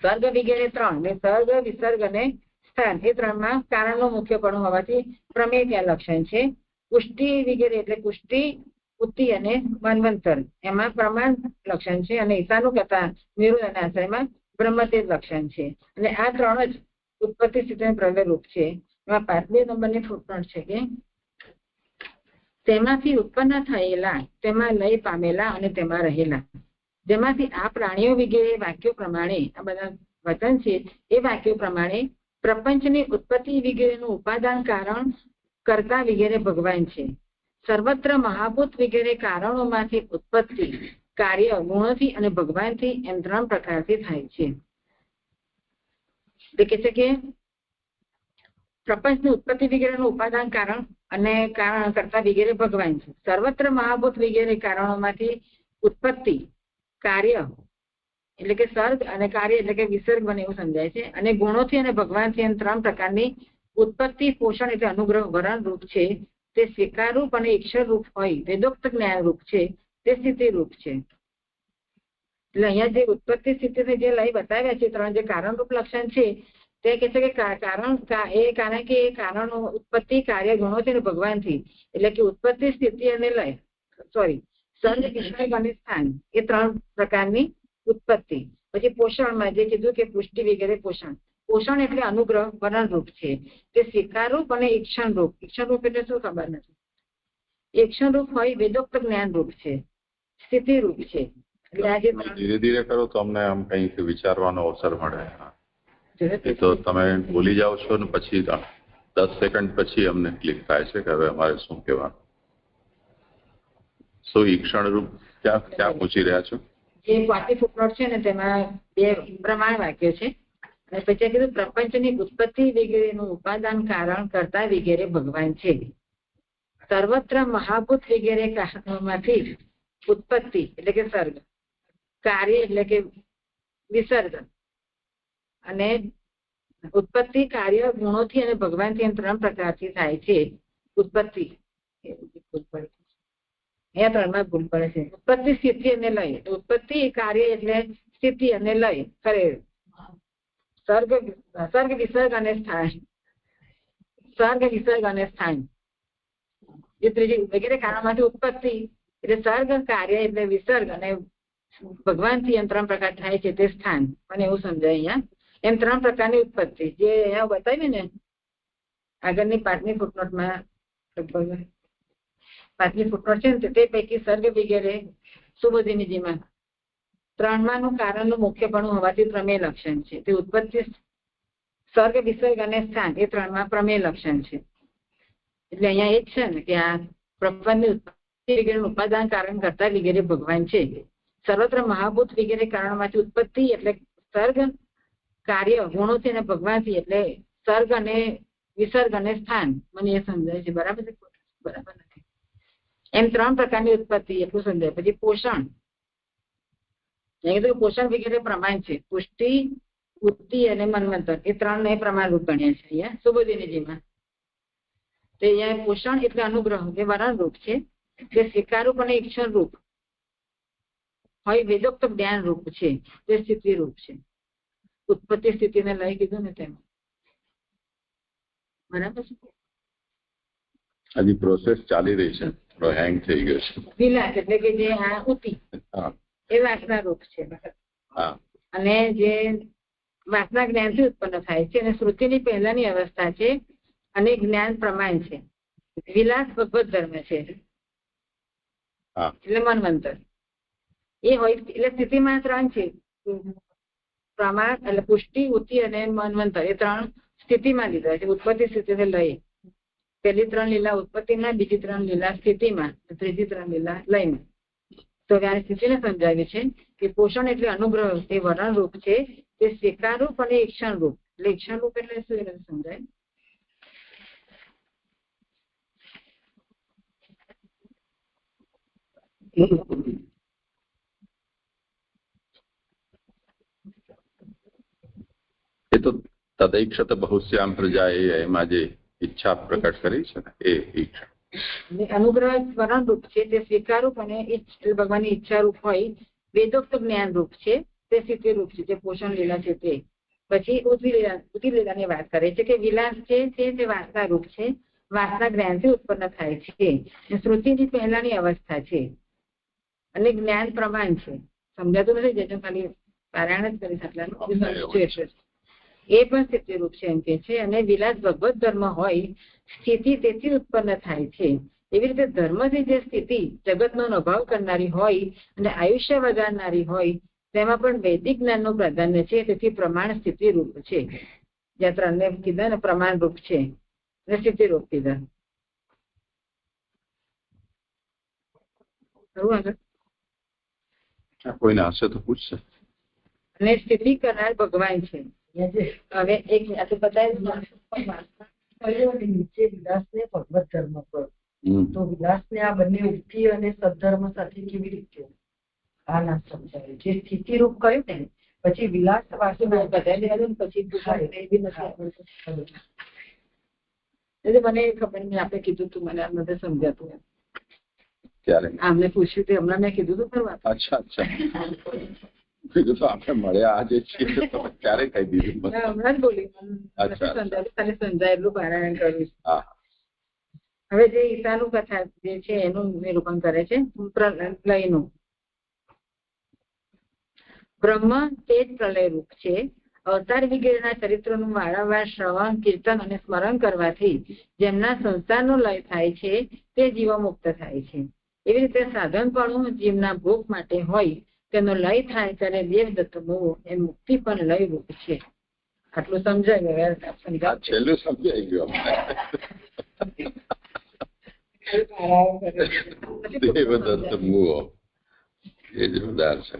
સર્ગ વગેરે 3 ને સર્ગ, વિસર્ગ અને સ્થાન એ 3માં કારણનું મુખ્યપણું હોવાથી પ્રમેય ત્યાં લક્ષણ છે. પુષ્ટિ વગેરે એટલે પુષ્ટિ, ઉત્તિ અને મન્વંતર એમાં પ્રમાણ લક્ષણ છે. અને ઈશાનુકથા, નિરોધ અને આશ્રયમાં બ્રહ્મતેજ લક્ષણ છે. અને આ 3 જ ઉત્પત્તિ, સ્થિતિ અને પ્રલય રૂપ છે. એમાં 5 નંબરની ફૂટનોટ છે કે તેમાંથી ઉત્પન્ન થયેલા, તેમાં લય પામેલા અને તેમાં રહેલા, જેમાંથી આ પ્રાણીઓ વગેરે વાક્યો પ્રમાણે આ બધા વચન છે એ વાક્યો પ્રમાણે પ્રપંચની ઉત્પત્તિ વગેરેનું ઉપાદાન કારણ કરતા વગેરે ભગવાન છે. સર્વત્ર મહાભૂત વગેરે કારણોમાંથી ઉત્પત્તિ, કાર્ય ગુણોથી અને ભગવાનથી એમ 3 પ્રકારથી થાય છે. તે કહે છે કે પ્રપંચની ઉત્પત્તિ વગેરેનું ઉપાદાન કારણ અને કારણ કરતા વગેરે ભગવાન છે. સર્વત્ર મહાભૂત વગેરે કારણોમાંથી ઉત્પત્તિ, કાર્ય એટલે કે સર્ગ અને કાર્ય એટલે કે વિસર્ગ બને એવું સમજાય છે. અને ગુણોથી અને ભગવાનથી એમ 3 પ્રકારની ઉત્પત્તિ, પોષણ એટલે અનુગ્રહ વરણ રૂપ છે. તે સ્વીકાર રૂપ અને ઈક્ષર રૂપ હોય વેદોક્ત જ્ઞાન રૂપ છે. તે સ્થિતિ રૂપ છે. એટલે અહીંયા જે ઉત્પત્તિ, સ્થિતિ જે લય બતાવ્યા છે 3 જે કારણ રૂપ લક્ષણ છે તે કહે છે કે કારણ કે એ કારણો ઉત્પત્તિ, કાર્ય, ગુણોથી અને ભગવાનથી એટલે કે ઉત્પત્તિ, સ્થિતિ અને લય સર્ગ, વિસર્ગ અને સ્થાન એ 3 પ્રકારની ઉત્પત્તિ. પછી પોષણમાં જે કીધું કે પુષ્ટિ વગેરે પોષણ એટલે અનુગ્રહ વરણ રૂપ છે. તે સ્વીકાર રૂપ અને ઈક્ષણ રૂપ એટલે શું ખબર નથી. ઈક્ષણ રૂપ હોય વેદોક્ત જ્ઞાન રૂપ છે. સ્થિતિ રૂપ છે. એટલે આજે ધીરે ધીરે કરો તો અમને આમ કંઈક વિચારવાનો અવસર મળે. એ તો તમે ભૂલી જાઓ છો ને પછી 10 સેકન્ડ પછી અમને ક્લિક થાય છે કે હવે અમારે શું કહેવાનું. શું ઈક્ષણ રૂપ ક્યાં પૂછી રહ્યા છો? જે 5 ફૂટનોટ છે ને તેમાં 2 પ્રમાણ વાક્યો છે. અને પછી કીધું પ્રપંચની ઉત્પત્તિ વગેરેનું ઉપાદાન કારણ કરતા વગેરે ભગવાન છે. સર્વત્ર મહાભૂત વગેરે કારણોમાંથી ઉત્પત્તિ એટલે કે સર્ગ, કાર્ય એટલે કે વિસર્ગ, અને ઉત્પત્તિ કાર્ય ગુણોથી અને ભગવાનથી એમ 3 પ્રકારથી થાય છે. ઉત્પત્તિ અહીંયા 3માં ભૂલ પડે છે. ઉત્પત્તિ, સ્થિતિ અને લય. ઉત્પત્તિ કાર્ય એટલે સ્થિતિ અને લય કરે. સર્ગ વિસર્ગ અને સ્થાન. સર્ગ વિસર્ગ અને સ્થાન એ ત્રીજી વગેરે કારણમાંથી ઉત્પત્તિ એટલે સર્ગ, કાર્ય એટલે વિસર્ગ, અને ભગવાનથી એમ 3 પ્રકાર થાય છે તે સ્થાન. મને એવું સમજાય અહીંયા એમ 3 પ્રકારની ઉત્પત્તિ જે અહીંયા બતાવી ને આગળની 5મી ફૂટનોટમાં, લગભગ 5મી ફૂટનોટ છે ને તે પૈકી સર્ગ વગેરે સુબોધિનીજીમાં 3માનું કારણનું મુખ્યપણું હોવાથી પ્રમેય લક્ષણ છે. તે ઉત્પત્તિ, સર્ગ, વિસર્ગ અને સ્થાન એ 3માં પ્રમેય લક્ષણ છે. એટલે અહીંયા એ જ છે ને કે આ પ્રપંચની ઉત્પત્તિ વગેરે ઉપાદાન કારણ કરતા વગેરે ભગવાન છે. સર્વત્ર મહાભૂત વગેરે કારણોમાંથી ઉત્પત્તિ એટલે સર્ગ, કાર્ય ગુણોથી અને ભગવાનથી એટલે સર્ગ અને વિસર્ગ અને સ્થાન. મને એ સમજાય છે. બરાબર છે? બરાબર નથી એમ 3 પ્રકારની ઉત્પત્તિ એટલું સમજાય. પછી પોષણ, પોષણ વગેરે પ્રમાણ છે. પુષ્ટિ, ઉત્તિ અને મન્વંતર એ 3ને પ્રમાણરૂપ ગણ્યા છે અહીંયા સુબોધિનીજીમાં. તો અહીંયા પોષણ એટલે અનુગ્રહ જે વરણ રૂપ છે, તે સ્વીકારરૂપ અને ઈચ્છણ રૂપ હોય, વેદોક્ત જ્ઞાન રૂપ છે, તે સ્થિતિ રૂપ છે. ઉત્પત્તિ સ્થિતિને લઈ કીધું ને તેમાં. બરાબર છે? હજી પ્રોસેસ ચાલી રહી છે, થોડો હેંગ થઈ ગયો છે. વિલાસ એટલે કે જે આ ઉતિ એ વાસના રૂપ છે, અને જે વાસના જ્ઞાનથી ઉત્પન્ન થાય છે, અને શ્રુતિની પહેલાની અવસ્થા છે, અને જ્ઞાન પ્રમાણ છે. વિલાસ ભગવત ધર્મ છે એટલે મન્વંતર એ હોય. એટલે સ્થિતિમાં 3 છે, પ્રમાણ એટલે પુષ્ટિ, ઉત્તિ અને મન્વંતર એ 3 સ્થિતિમાં લીધા છે. ઉત્પત્તિ, સ્થિતિ ને લય. પહેલી 3 લીલા ઉત્પત્તિમાં, બીજી 3 લીલા સ્થિતિમાં, ત્રીજી 3 લીલા લયમાં. તો આ સ્થિતિને સમજાવી છે કે પોષણ એટલે અનુગ્રહ તે વરણ રૂપ છે, તે સ્વીકાર રૂપ અને ઈક્ષણ રૂપ. એટલે ઈક્ષણ રૂપ એટલે શું એને સમજાય? એ તો તદૈક્ષત બહુશ્યામ પ્રજા એમાં જે ઈચ્છા પ્રકટ કરી છે ને એ ઈચ્છા. અનુગ્રહ વરણ રૂપ છે, તે સ્વીકાર રૂપ અને ભગવાનની ઈચ્છા રૂપ હોય. વેદોક્ત જ્ઞાન રૂપ છે, તે સ્થિતિ રૂપ છે, જે પોષણ લીલા છે તે. પછી ઉત્તિ લીલાની વાત કરે છે કે વિલાસ છે તે વાસના રૂપ છે, વાસના જ્ઞાનથી ઉત્પન્ન થાય છે. શ્રુતિની પહેલાની અવસ્થા છે, અને જ્ઞાન પ્રમાણ છે. સમજાતું નથી? જેને ખાલી પારાયણ જ કરી શકવાનું એ પણ સ્થિતિ રૂપ છે એમ કે છે. અને વિલાસ ભગવત ધર્મ હોય, સ્થિતિ તેથી ઉત્પન્ન થાય છે. એવી રીતે ધર્મથી જે સ્થિતિ જગતનો અભાવ કરનારી હોય અને આયુષ્ય વધારનારી હોય, તેમાં પણ વૈદિક જ્ઞાનનું પ્રાધાન્ય છે. તેથી પ્રમાણ સ્થિતિ રૂપ છે. જ્યાં 3ને કીધા ને પ્રમાણ રૂપ છે અને સ્થિતિ રૂપ કીધા. કોઈને હશે તો પૂછશે. અને સ્થિતિ કરનાર ભગવાન છે. હવે એક નીચે વિલાસને ભગવત ધર્મ પર, તો વિલાસને આ બંને ઉક્તિ અને સદધર્મ સાથે કેવી રીતે આ ના સમજાય? જે સ્થિતિ રૂપ કહ્યું ને, પછી વિલાસ વાસના બધાને પછી મને ખબર નહીં, આપણે કીધું તું, મને આ નથી સમજાતું. ક્યારે આમને પૂછ્યું તે હમણાં મેં કીધું તું ખરું. અચ્છા કીધું તો આપણે મળ્યા આજે છીએ, ક્યારે કહી દીધું? હમણાં જ બોલી. તને સમજાયેલું પારાયણ કર્યું. હવે જે ઈશાનું કથા જે છે એનું નિરૂપણ કરે છે પ્રલયનું. બ્રહ્મ તે જ પ્રલય રૂપ છે. અવતાર વગેરેના ચરિત્રોનું વારંવાર શ્રવણ, કીર્તન અને સ્મરણ કરવાથી જેમના સંસારનો લય થાય છે તે જીવો મુક્ત થાય છે. એવી રીતે સાધનપણું જીવના ભોગ માટે હોય, તેનો લય થાય ત્યારે દેવદત્ત મોહ એ મુક્તિ પણ લય રૂપ છે. આટલું સમજાય? છેલ્લું સમજાઈ ગયું. દેવદત્ત મોહ એ જોરદાર છે.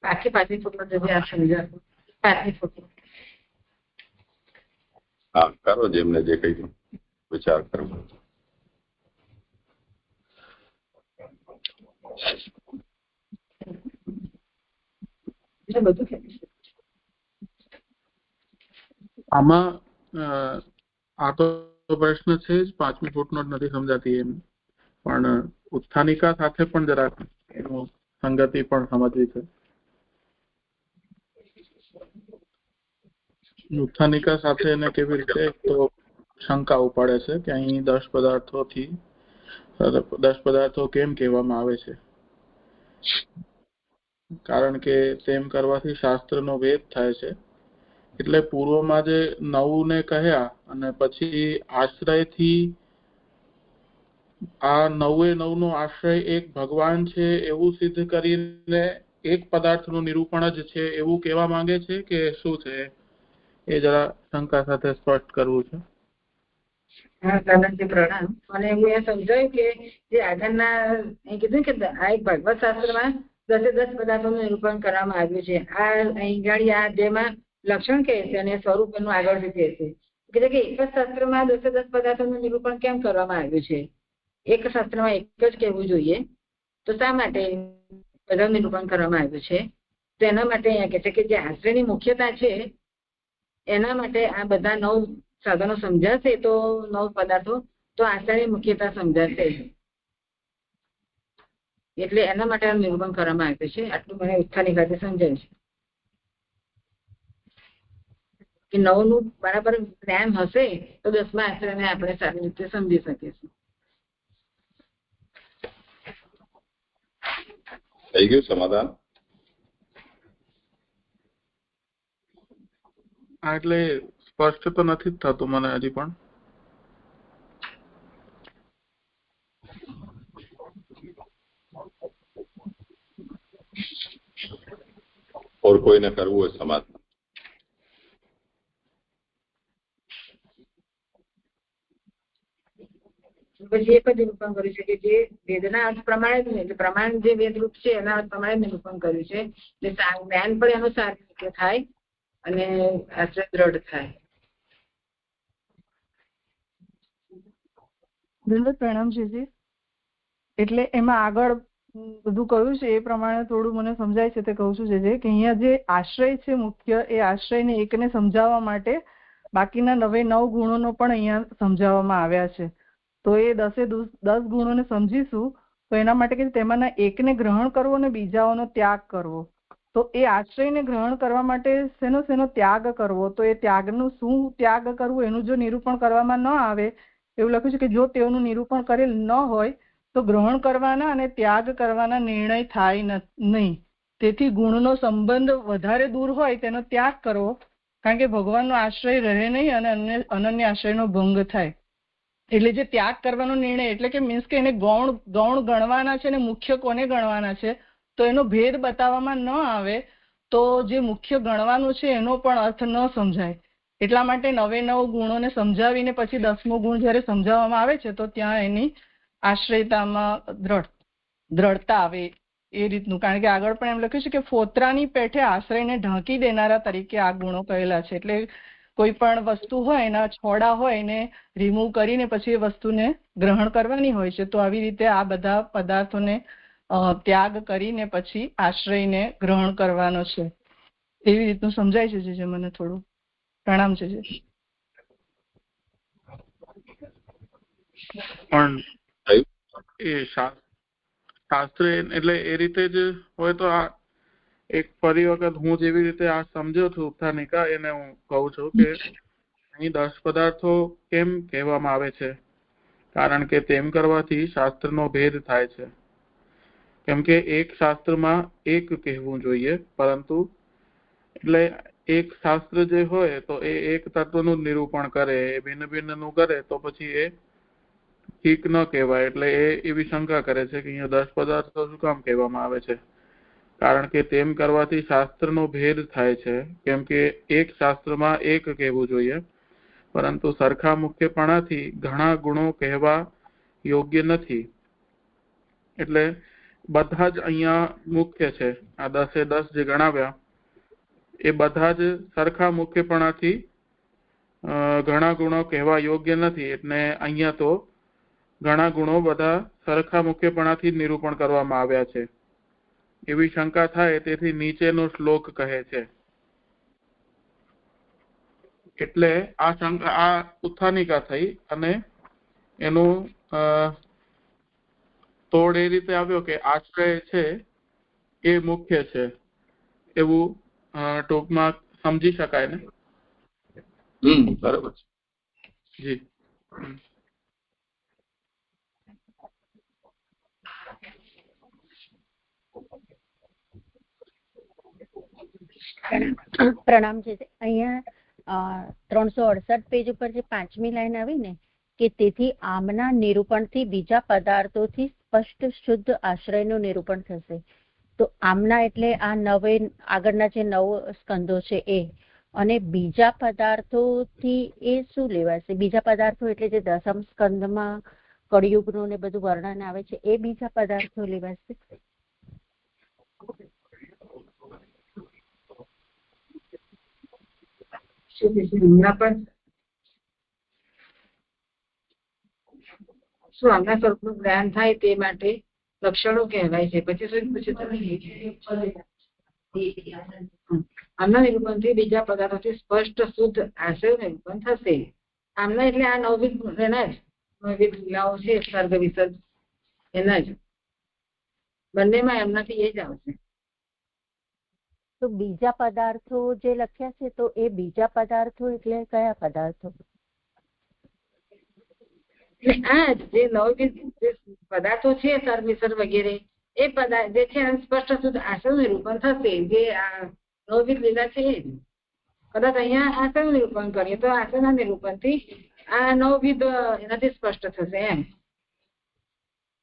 પાછી ફૂટનો જગ્યા સમજાતું. 5મી ફૂટનો હા કરો, જેમને જે કહ્યું. વિચાર કરવો. આમાં આ તો પ્રશ્ન છે જ, 5મી ફૂટનોટ નથી સમજાતી એમ, પણ ઉત્થાનિકા સાથે પણ જરાક એનું સંગતિ પણ સમજવી છે. ઉત્થાનિકા સાથે એને કેવી રીતે તો શંકા ઉપાડે છે કે અહીં 10 પદાર્થો કેમ કહેવામાં આવે છે, કારણ કે તેમ કરવાથી શાસ્ત્રનો ભેદ થાય છે. એટલે પૂર્વમાં જે 9 ને કહ્યા અને પછી આશ્રયથી આ 9 નો આશ્રય એક ભગવાન છે એવું સિદ્ધ કરીને એક પદાર્થનું નિરૂપણ જ છે એવું કહેવા માંગે છે કે શું છે, એ જરા શંકા સાથે સ્પષ્ટ કરવું છે. હા, દાદાજી પ્રણામ. અને હું એ સમજાયું કે જે આગળના કીધું કે આ એક ભાગવત શાસ્ત્રમાં 10 પદાર્થોનું નિરૂપણ કરવામાં આવ્યું છે. આ અહીં ગાડી આ જેમાં લક્ષણ કહે છે અને સ્વરૂપ એનું આગળ કહે છે કે એક જ શાસ્ત્રમાં 10 પદાર્થોનું નિરૂપણ કેમ કરવામાં આવ્યું છે? એક શાસ્ત્રમાં એક જ કહેવું જોઈએ, તો શા માટે બધા નિરૂપણ કરવામાં આવ્યું છે? તો એના માટે અહીંયા કહે છે કે જે આશ્રયની મુખ્યતા છે એના માટે આ બધા 9 સાધનો સમજાશે, તો 9 પદાર્થો તો આશ્રયની મુખ્યતા સમજાશે, એટલે એના માટે આ નિરૂપણ કરવામાં આવ્યું છે. આટલું મને ઉત્થાનિકાથી સમજાય છે કે 9 નું બરાબર જ્ઞાન હશે તો 10મા આશ્રયને આપણે સારી રીતે સમજી શકીશું. થઈ ગયું સમાધાન? એટલે સ્પષ્ટ તો નથી જ થતું મને હજી પણ. ઓર કોઈને કરવું હોય સમાધાન? પછી એક જ નિરૂપણ કર્યું છે કે જે વેદના અર્થ પ્રમાણે જ પ્રમાણ જે વેદરૂપ છે એના અર્થ પ્રમાણે નિરૂપણ કર્યું છે, એટલે જ્ઞાન પણ એનું સારી રીતે થાય અને આશ્રય દ્રઢ થાય. દંડવત પ્રણામ છે. એટલે એમાં આગળ બધું કહ્યું છે એ પ્રમાણે થોડું મને સમજાય છે તે કહું છું કે અહીંયા જે આશ્રય છે મુખ્ય, એ આશ્રયને એકને સમજાવવા માટે બાકીના 9 ગુણોનો પણ અહીંયા સમજાવવામાં આવ્યા છે. તો એ 10 ગુણોને સમજીશું તો એના માટે કે તેમાંના એકને ગ્રહણ કરવો અને બીજાઓનો ત્યાગ કરવો. તો એ આશ્રયને ગ્રહણ કરવા માટે શેનો ત્યાગ કરવો, તો એ ત્યાગનું શું ત્યાગ કરવું એનું જો નિરૂપણ કરવામાં ન આવે, એવું લખ્યું છે કે જો તેઓનું નિરૂપણ કરેલ ન હોય તો ગ્રહણ કરવાના અને ત્યાગ કરવાના નિર્ણય થાય નહીં. તેથી ગુણનો સંબંધ વધારે દૂર હોય તેનો ત્યાગ કરવો, કારણ કે ભગવાનનો આશ્રય રહે નહીં અને અનન્ય આશ્રયનો ભંગ થાય. એટલે જે ત્યાગ કરવાનો નિર્ણય એટલે કે મીન્સ કે એને ગૌણ ગણવાના છે અને મુખ્ય કોને ગણવાના છે તો એનો ભેદ બતાવવામાં ન આવે તો જે મુખ્ય ગણવાનું છે એનો પણ અર્થ ન સમજાય. એટલા માટે 9 ગુણોને સમજાવીને પછી 10મો ગુણ જ્યારે સમજાવવામાં આવે છે તો ત્યાં એની આશ્રયતામાં દ્રઢતા આવે એ રીતનું. કારણ કે આગળ પણ એમ લખ્યું છે કે ફોતરાની પેઠે આશ્રયને ઢાંકી દેનારા તરીકે આ ગુણો કહેલા છે. એટલે કોઈ પણ વસ્તુ હોય એના છોડા હોય એને રિમૂવ કરીને પછી એ વસ્તુને ગ્રહણ કરવાની હોય છે. તો આવી રીતે આ બધા પદાર્થોને ત્યાગ કરીને પછી આશ્રયને ગ્રહણ કરવાનો છે, એવી રીતનું સમજાય છે જે મને થોડું. પ્રણામ છે. પણ એ શાસ્ત્ર એટલે એ રીતે જ હોય તો આ એક ફરી વખત હું જેવી રીતે આ સમજ્યો છું ઉત્થાનિકા, એને હું કહું છું કે અહીં 10 પદાર્થો કેમ કહેવામાં આવે છે, કારણ કે તેમ કરવાથી શાસ્ત્રનો ભેદ થાય છે. કેમ કે એક શાસ્ત્રમાં એક કહેવું જોઈએ, પરંતુ એટલે એક શાસ્ત્ર જે હોય તો એ એક તત્વનું નિરૂપણ કરે, એ ભિન્ન ભિન્નનું કરે તો પછી એ ઠીક ન કહેવાય. એટલે એ એવી શંકા કરે છે કે અહીંયા 10 પદાર્થો શું કામ કહેવામાં આવે છે, કારણ કે તેમ કરવાથી શાસ્ત્રનો ભેદ થાય છે. કેમ કે એક શાસ્ત્રમાં એક કહેવું જોઈએ, પરંતુ સરખા મુખ્યપણાથી ઘણા ગુણો કહેવા યોગ્ય નથી. એટલે બધા જ અહીંયા મુખ્ય છે. આ 10 જે ગણાવ્યા એ બધા જ સરખા મુખ્યપણાથી ઘણા ગુણો કહેવા યોગ્ય નથી. એટલે અહીંયા તો ઘણા ગુણો બધા સરખા મુખ્યપણાથી જ નિરૂપણ કરવામાં આવ્યા છે એવી શંકા થાય, તેથી નીચેનો શ્લોક કહે છે. એટલે આ ઉત્થાનિકા થઈ અને એનું તોડ એ રીતે આવ્યો કે આશ્રય છે એ મુખ્ય છે એવું ટૂંકમાં સમજી શકાય ને. બરાબર છે જી. પ્રણામ છે. અહીંયા 368 પેજ ઉપર જે 5મી લાઈન આવી ને કે તેથી આમના નિરૂપણથી બીજા પદાર્થોથી સ્પષ્ટ શુદ્ધ આશ્રયનું નિરૂપણ થશે. તો આમના એટલે આ આગળના જે 9 સ્કંદો છે એ, અને બીજા પદાર્થોથી એ શું લેવાશે? બીજા પદાર્થો એટલે જે 10મ સ્કંદમાં કળિયુગનું ને બધું વર્ણન આવે છે એ બીજા પદાર્થો લેવાશે. શું આમના સ્વરૂપનું જ્ઞાન થાય તે માટે લક્ષણો કહેવાય છે. પછી શું પૂછ્યું તમે? આમના નિરૂપણથી બીજા પદાર્થોથી સ્પષ્ટ શુદ્ધ આશ્રય નિરૂપણ થશે. આમના એટલે આ નવવિધ એના જ નવવિધ લીલાઓ છે, સર્ગ વિસર્ગ એના જ બંનેમાં એમનાથી એ જ આવશે. તો બીજા પદાર્થો જે લખ્યા છે તો એ બીજા પદાર્થો એટલે કયા પદાર્થો? એટલે આ જે નવવિધ પદાર્થો છે સર્ગ વિસર્ગ વગેરે એ પદાર્થ જે છે સ્પષ્ટ શુદ્ધ આશ્રય નિરૂપણ થશે. જે આ નવવિધ લીલા છે એ જ. કદાચ અહીંયા આશ્રય નિરૂપણ કરીએ તો આશ્રયના નિરૂપણથી આ નવવિધ એનાથી સ્પષ્ટ થશે એમ.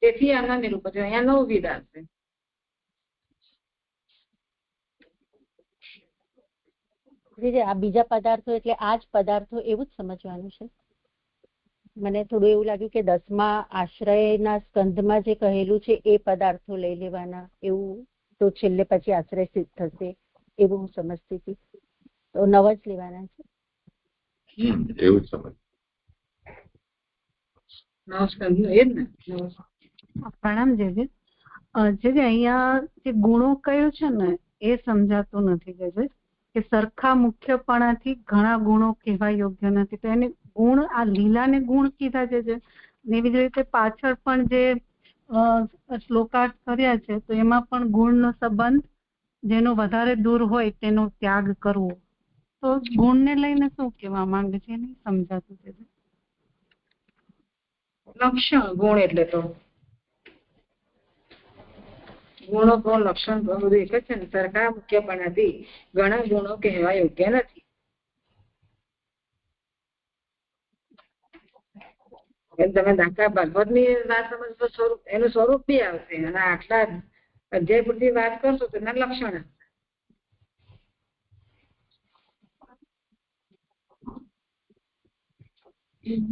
તેથી આના નિરૂપણ અહીંયા નવવિધ આવશે. આ બીજા પદાર્થો એટલે આ જ પદાર્થો એવું જ સમજવાનું છે. મને થોડું એવું લાગ્યું કે 10મા આશ્રયના સ્કંધમાં જે કહેલું છે એ પદાર્થો લઈ લેવાના એવું, તો છેલ્લે પછી આશ્રય સિદ્ધ થશે એવું હું સમજતી હતી. તો 9 જ લેવાના છે એવું જ સમજ. પ્રણામ જેજે. અહીંયા જે ગુણો કયો છે ને એ સમજાતું નથી જેજે, કે સરખા મુખ્યપણાથી ઘણા ગુણો કહેવા યોગ્ય નથી. તો એને ગુણ, આ લીલાને ગુણ કીધા છે. એવી જ રીતે પાછળ પણ જે શ્લોકાર્થ કર્યા છે તો એમાં પણ ગુણનો સંબંધ જેનો વધારે દૂર હોય તેનો ત્યાગ કરવો. તો ગુણને લઈને શું કહેવા માંગે છે નહીં સમજાતું છે. લક્ષણ ગુણ એટલે તો ગુણો પણ લક્ષણ બધું એક જ છે ને. સરખા મુખ્યપણાથી ઘણા ગુણો કહેવા યોગ્ય નથી. તમે દાખલા ભાગવત ની વાત સમજો સ્વરૂપ એનું સ્વરૂપ બી આવશે અને આટલા અધ્યાય પૂરતી વાત કરશો તો એના લક્ષણ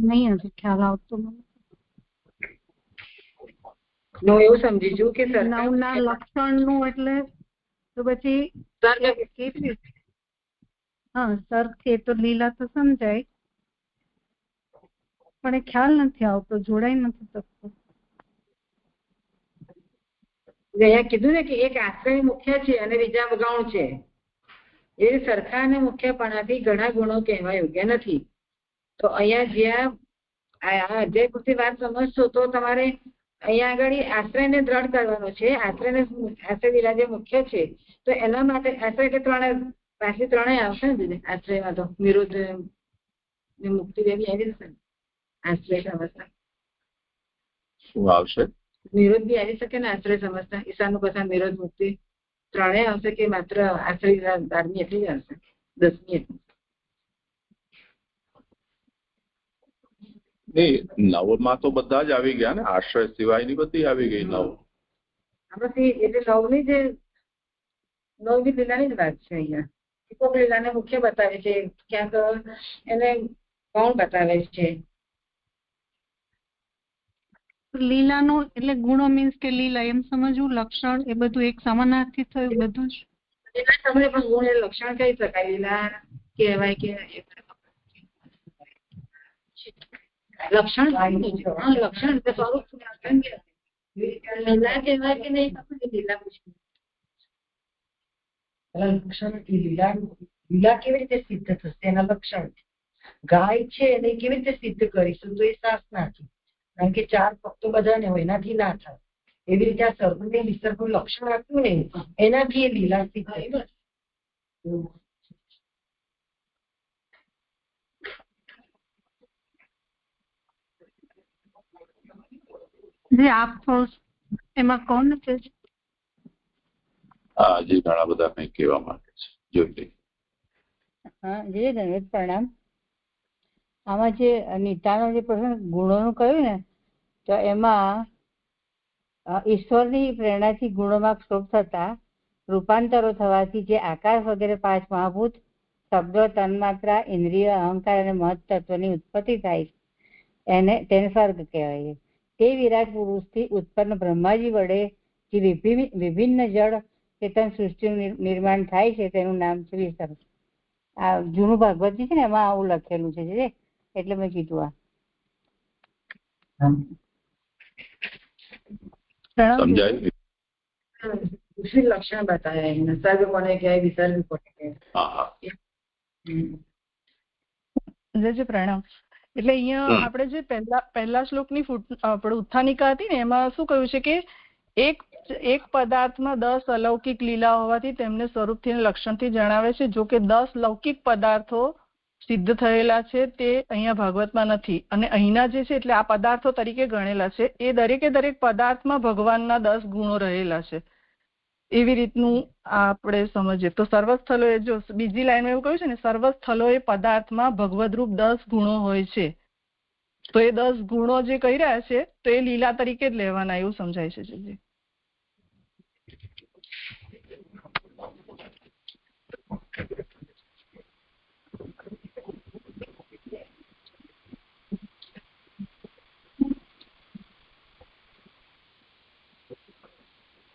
નહીં હજી ખ્યાલ આવતો મને. હું એવું સમજીશું કે નવના લક્ષણ નું એટલે તો પછી હા સર્ગ એ તો લીલા તો સમજાય પણ એ ખ્યાલ નથી આવતો, જોડાઈ નથી શકતો. અહીંયા કીધું ને કે એક આશ્રય મુખ્ય છે અને બીજા ગૌણ છે. એ સરખા અને મુખ્યપણાથી ઘણા ગુણો કહેવા યોગ્ય નથી. તો અહીંયા જ્યાં અધ્યાય પૂરતી વાત સમજશો તો તમારે અહીંયા આગળ આશ્રયને દ્રઢ કરવાનો છે. આશ્રય લીલા જે મુખ્ય છે તો એના માટે આશ્રય એટલે ત્રણેય આવશે ને આશ્રયમાં. તો વિરોધ મુક્તિ દેવી આવી જશે ને આશ્રય સમજતા. શું આવશે? નિરોધ બી આવી શકે ને આશ્રય સમજતા. ઈશાનું કથા નિરોધ મુક્તિ ત્રણેય આવશે કે માત્ર આશ્રય 12મી એટલી જ આવશે? 10મી એટલી? નહીં, 9માં તો બધા જ આવી ગયા ને, આશ્રય સિવાયની બધી આવી ગઈ 9. આમાંથી એટલે 9ની જે 9મી લીલાની જ વાત છે. અહીંયા કોક લીલાને મુખ્ય બતાવે છે, ક્યાંક એને ગૌણ બતાવે છે. લીલાનું એટલે ગુણો મીન્સ કે લીલા એમ સમજવું, લક્ષણ એ બધું એક સમાનાર્થી થયું બધું જ. લીલા તમને પણ ગુણ એ લક્ષણ કહી શકાય. લીલા કહેવાય કે લક્ષણ લક્ષણ એટલે સ્વરૂપ લીલા કહેવાય કે નહીં લીલા પૂછ્યું લક્ષણ લીલા કેવી રીતે સિદ્ધ થશે એના લક્ષણ ગાય છે એને કેવી રીતે સિદ્ધ કરીશું તો એ શાસનાથી કારણ કે 4 પગ તો બધાને હોય એનાથી ના થાય એવી રીતે આ સર્વને વિસર્ગનું લક્ષણ આપ્યું ને એનાથી એ લીલા સિદ્ધ થાય. આપ એમાં કોણ છે? હા, હજી ઘણા બધા કંઈક કહેવા માંગે છે. જોઈ લઈએ. હા, જે ધન્યવાદ, પ્રણામ. આમાં જે નીતાનો જે પ્રશ્ન ગુણોનું કહ્યું ને, તો એમાં ઈશ્વરની પ્રેરણાથી ગુણોમાં ક્ષોભ થતા રૂપાંતરો થવાથી જે આકાશ વગેરે 5 મહાભૂત શબ્દો તન્માત્રા ઇન્દ્રિય અહંકાર અને મહત તત્વની ઉત્પત્તિ થાય તેને સ્વર્ગ કહેવાય. તે વિરાટ પુરુષથી ઉત્પન્ન બ્રહ્માજી વડે જે વિભિન્ન જળ ચેતન સૃષ્ટિનું નિર્માણ થાય છે તેનું નામ છે વિસર્ગ. આ જૂનું ભાગવતજી છે ને એમાં આવું લખેલું છે એટલે મેં કીધું. આ સમજાય? લક્ષણ બતાવ્યા સર્ગ કોને કહેવાય વિસર્ગ કોને કહેવાય. પ્રણામ. એટલે અહીંયા આપણે જે પહેલા શ્લોકની આપણે ઉત્થાનિકા હતી ને એમાં શું કહ્યું છે કે એક પદાર્થમાં 10 અલૌકિક લીલા હોવાથી તેમને સ્વરૂપથી અને લક્ષણથી જણાવે છે. જો કે 10 લૌકિક પદાર્થો સિદ્ધ થયેલા છે તે અહીંયા ભાગવતમાં નથી અને અહીંના જે છે એટલે આ પદાર્થો તરીકે ગણેલા છે. એ દરેકે દરેક પદાર્થમાં ભગવાનના 10 ગુણો રહેલા છે એવી રીતનું આપણે સમજીએ તો સર્વસ્થળોએ જો બીજી લાઈનમાં એવું કહ્યું છે ને સર્વસ્થળોએ પદાર્થમાં ભગવદરૂપ 10 ગુણો હોય છે તો એ 10 ગુણો જે કહી રહ્યા છે તો એ લીલા તરીકે જ લેવાના એવું સમજાય છે.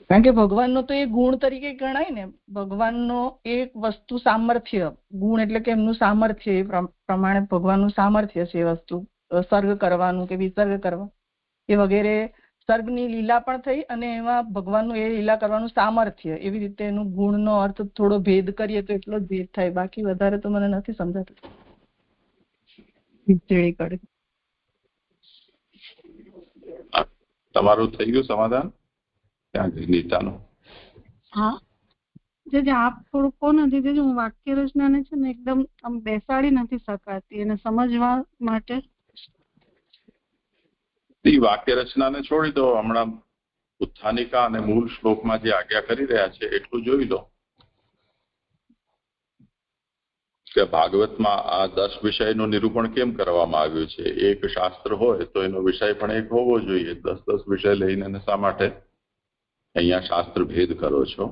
કારણ કે ભગવાનનો તો એ ગુણ તરીકે ગણાય ને ભગવાનનો એક વસ્તુ સામર્થ્ય ગુણ એટલે કે એમનું સામર્થ્ય એ પ્રમાણે ભગવાનનું સામર્થ્ય છે એ વસ્તુ સર્ગ કરવાનું કે વિસર્ગ કરવા એ વગેરે સર્ગની લીલા પણ થઈ અને એમાં ભગવાનનું એ લીલા કરવાનું સામર્થ્ય એવી રીતે એનું ગુણનો અર્થ થોડો ભેદ કરીએ તો એટલો જ ભેદ થાય બાકી વધારે તો મને નથી સમજાતું. તમારું થઈ ગયું સમાધાન? હા, જે આપ થોડું કોણ નથી હું વાક્ય રચનાને છે ને એકદમ આમ બેસાડી નથી શકાતી અને સમજવા માટે વાક્ય રચનાને છોડી દો. હમણાં ઉત્થાનિકા અને મૂળ શ્લોકમાં જે આજ્ઞા કરી રહ્યા છે એટલું જોઈ લો કે ભાગવતમાં આ 10 વિષયનું નિરૂપણ કેમ કરવામાં આવ્યું છે. એક શાસ્ત્ર હોય તો એનો વિષય પણ એક હોવો જોઈએ. 10 વિષય લઈને શા માટે અહીંયા શાસ્ત્ર ભેદ કરો છો?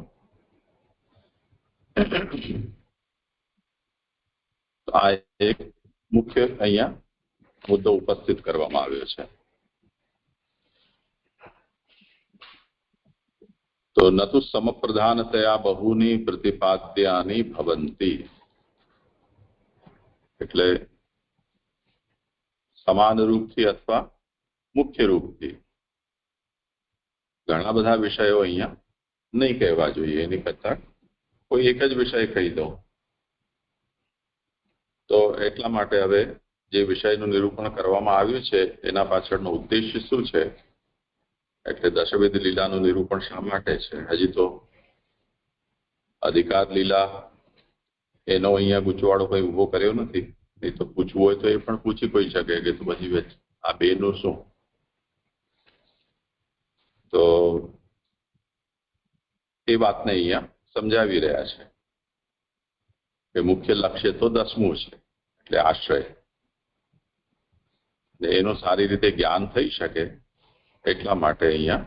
આ એક મુખ્ય અહીંયા મુદ્દો ઉપસ્થિત કરવામાં આવ્યો છે. તો ન તો સમપ્રધાનતયા બહુની પ્રતિપાદ્યાની ભવંતી એટલે સમાન રૂપથી અથવા મુખ્ય રૂપથી ઘણા બધા વિષયો અહીંયા નહીં કહેવા જોઈએ. એની કરતા કોઈ એક જ વિષય કહી દો. તો એટલા માટે હવે જે વિષયનું નિરૂપણ કરવામાં આવ્યું છે એના પાછળનો ઉદ્દેશ્ય શું છે એટલે દશવિધ લીલાનું નિરૂપણ શા માટે છે. હજી તો અધિકાર લીલા એનો અહીંયા ગૂંચવાડો કોઈ ઉભો કર્યો નથી. નહીં તો પૂછવું હોય તો એ પણ પૂછી કોઈ શકે કે તું બધી આ બેનું શું. તો એ વાતને અહીંયા સમજાવી રહ્યા છે કે મુખ્ય લક્ષ્ય તો 10મું છે એટલે આશ્રય એનું સારી રીતે જ્ઞાન થઈ શકે એટલા માટે અહીંયા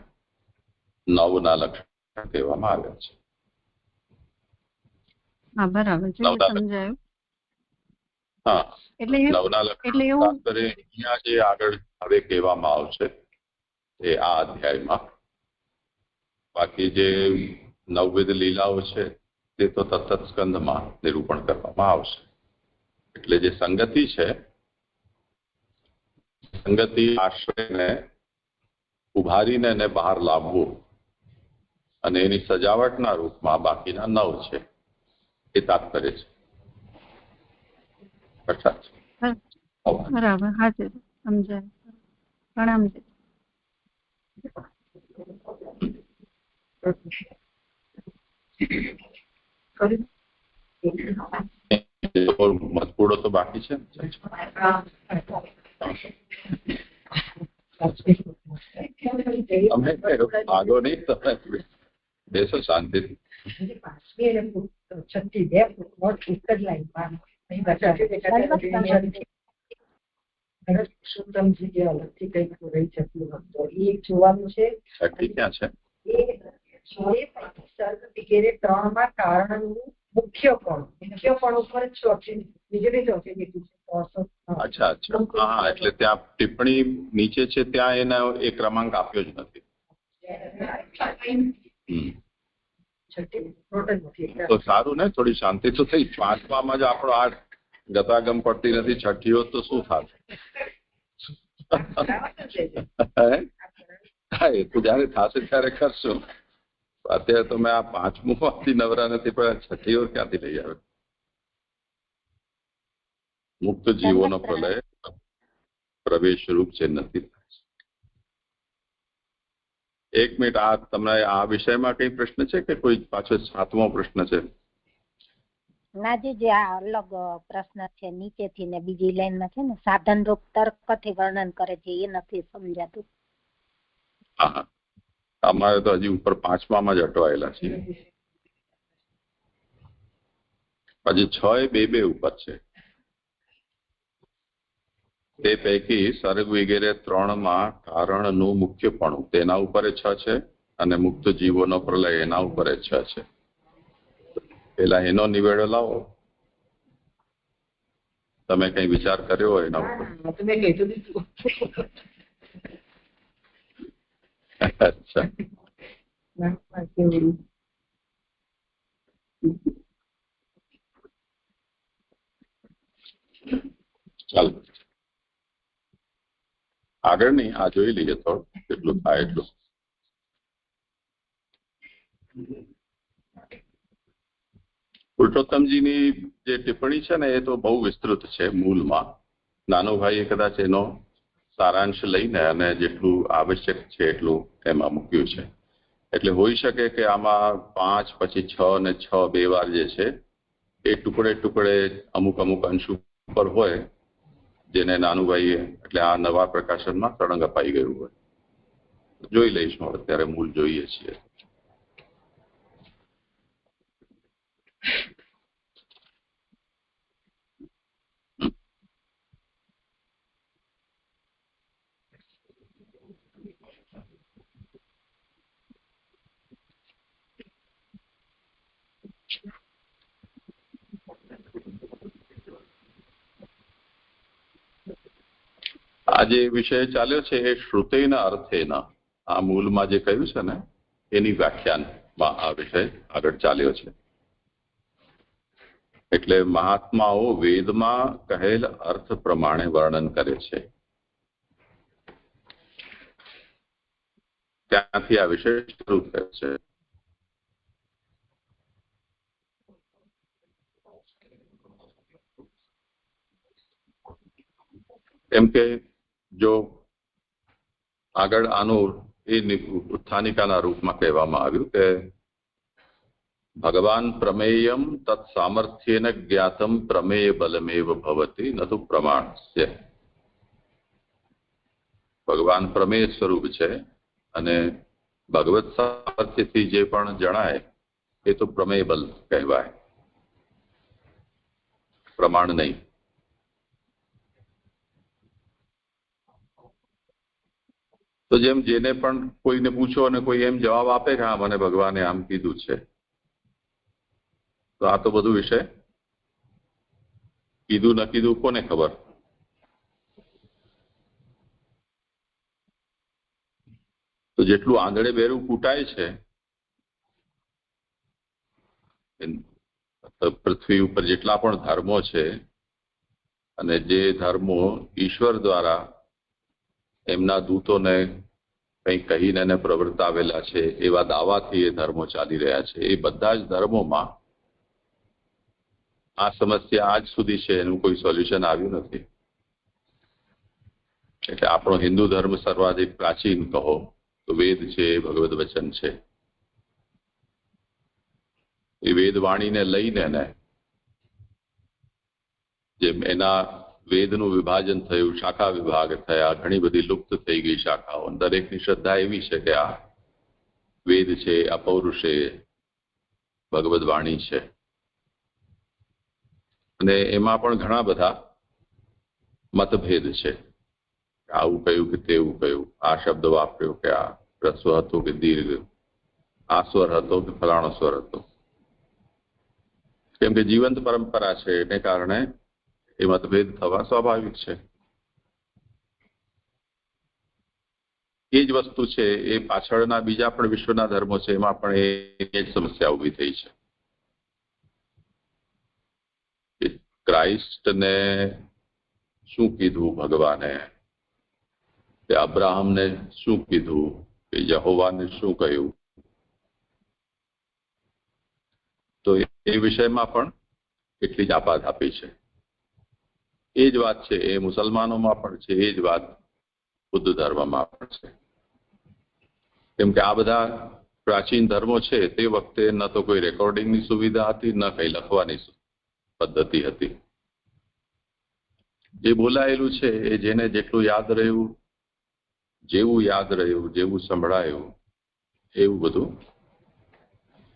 9ના લક્ષણ કહેવામાં આવ્યા છે. હા, બરાબર છે, સમજાયું. હા, એટલે 9ના લક્ષણ અહીંયા જે આગળ હવે કહેવામાં આવશે એ આ અધ્યાયમાં. બાકી જે 9વિધ લીલાઓ છે તે તો તત્ત સ્કંદમાં નિરૂપણ કરવામાં આવશે. એટલે જે સંગતિ છે સંગતિ આશ્રયને ઉભારીને એને બહાર લાવવું અને એની સજાવટના રૂપમાં બાકીના 9 છે એ તાત્પર્ય છે. અર્થાત બરાબર, હાજર, સમજાય. પ્રણામ. મતપૂડો તો બાકી છે. અમે ભાગો નહીં, તમે બેસો શાંતિથી. 5મી અને 6મી 2 ફૂટનોટ એક જ લાઈનમાં પુરુષોત્તમજી જે અલગથી કંઈક રહી જતું હતો એ એક જોવાનું છે. છઠ્ઠી ક્યાં છે? સર્ગ વગેરે 3માં કારણનું મુખ્યપણ ઉપર જ બીજું ચોથી લીધું છે. અચ્છા અચ્છા, હા, એટલે ત્યાં ટિપ્પણી નીચે છે ત્યાં એના એ ક્રમાંક આપ્યો જ નથી. તો સારું ને, થોડી શાંતિ તો થઈ. 5માં જ આપણો આ ગતાગમ પડતી નથી, છઠ્ઠી હોત તો શું થાત? હા, એ તો જયારે થશે ત્યારે કરશું. અત્યારે તો મેં આ 5મું માંથી નવરા નથી, પણ છઠ્ઠીઓ ક્યાંથી લઈ આવે? મુક્ત જીવોનો પ્રલય પ્રવેશ રૂપ છે નથી. 1 મિનિટ, આ તમને આ વિષયમાં કઈ પ્રશ્ન છે કે કોઈ પાછો 7મો પ્રશ્ન છે? નાજી, જે આ અલગ પ્રશ્ન છે નીચેથી ને બીજી લાઈનમાં છે ને, સાધન રૂપ તર્કથી વર્ણન કરે છે, એ નથી સમજાતું. હા, અમારે તો હજી ઉપર 5માં જ અટવાયેલા છે. હજી 6 એ 2 ઉપર છે. તે પૈકી સર્ગ વગેરે 3માં કારણનું મુખ્યપણું તેના ઉપર 6 છે અને મુક્ત જીવોનો પ્રલય એના ઉપર 6 છે. પેલા એનો નિવેડો લાવો. તમે કઈ વિચાર કર્યો હોય એના ઉપર? અચ્છા, ચાલો આગળ નહીં, આ જોઈ લઈએ થોડું કેટલું થાય એટલું. પુરુષોત્તમજીની જે ટિપ્પણી છે ને એ તો બહુ વિસ્તૃત છે. મૂળમાં નાનો ભાઈએ કદાચ એનો સારાંશ લઈને અને જેટલું આવશ્યક છે એટલું એમાં મૂક્યું છે. એટલે હોઈ શકે કે આમાં 5 પછી 6 અને 6 2 વાર જે છે એ ટુકડે અમુક અંશ ઉપર હોય, જેને નાનુભાઈએ એટલે આ નવા પ્રકાશનમાં સળંગ અપાઈ ગયું હોય. જોઈ લઈશું, અત્યારે મૂળ જોઈએ છીએ. આ જે વિષય ચાલ્યો છે એ શ્રુતેના અર્થેના, આ મૂળમાં જે કહ્યું છે ને એની વ્યાખ્યાનમાં આ વિષય આગળ ચાલ્યો છે. એટલે મહાત્માઓ વેદમાં કહેલ અર્થ પ્રમાણે વર્ણન કરે છે. ત્યાંથી આ વિષય શરૂ થયો છે. એમ કે જો આગળ આનું એ ઉત્થાનિકાના રૂપમાં કહેવામાં આવ્યું કે ભગવાન પ્રમેયમ તત્ સામર્થ્યેન જ્ઞાતમ પ્રમેય બલમેવ ભવતી ન તો પ્રમાણસ્ય. ભગવાન પ્રમેય સ્વરૂપ છે અને ભગવત સામર્થ્યથી જે પણ જણાય એ તો પ્રમેય બલ કહેવાય, પ્રમાણ નહીં. તો જેમ જેને પણ કોઈને પૂછો અને કોઈ એમ જવાબ આપે કે હા મને ભગવાને આમ કીધું છે, તો આ તો બધું વિષય કીધું ન કીધું કોને ખબર. તો જેટલું આંધળે બેરું કૂટાય છે પૃથ્વી ઉપર જેટલા પણ ધર્મો છે અને જે ધર્મો ઈશ્વર દ્વારા એમના દૂતોને કંઈ કહીને એને પ્રવર્તાવેલા છે, એવા દાવાથી એ ધર્મો ચાલી રહ્યા છે. એ બધા જ ધર્મોમાં આ સમસ્યા આજ સુધી છે, એનું કોઈ સોલ્યુશન આવ્યું નથી. એટલે આપણો હિન્દુ ધર્મ સર્વાધિક પ્રાચીન કહો તો વેદ છે, ભગવદ વચન છે. એ વેદવાણીને લઈને જેમ એના વેદનું વિભાજન થયું, શાખા વિભાગ થયા, ઘણી બધી લુપ્ત થઈ ગઈ શાખાઓ. દરેકની શ્રદ્ધા એવી છે કે આ વેદ છે, આ પૌરુષે ભગવદ વાણી છે. અને એમાં પણ ઘણા બધા મતભેદ છે. આવું કહ્યું કે તેવું કહ્યું, આ શબ્દ વાપર્યો કે આ રસ્વ હતો કે દીર્ઘ, આ સ્વર હતો કે ફલાણો સ્વર હતો. કેમ કે જીવંત પરંપરા છે, એને કારણે એ મતભેદ થવા સ્વાભાવિક છે. એ જ વસ્તુ છે એ પાછળના બીજા પણ વિશ્વના ધર્મો છે, એમાં પણ એ જ સમસ્યા ઉભી થઈ છે. ક્રાઇસ્ટને શું કીધું ભગવાને, કે અબ્રાહમને શું કીધું, કે યહોવાને શું કહ્યું, તો એ વિષયમાં પણ એટલી જ આપાધાપી છે. એ જ વાત છે એ મુસલમાનોમાં પણ છે, એ જ વાત બુદ્ધ ધર્મમાં પણ છે. કેમ કે આ બધા પ્રાચીન ધર્મો છે તે વખતે ન તો કોઈ રેકોર્ડિંગની સુવિધા હતી, ન કંઈ લખવાની પદ્ધતિ હતી. જે બોલાયેલું છે એ જેને જેટલું યાદ રહ્યું, જેવું યાદ રહ્યું, જેવું સંભળાયું, એવું બધું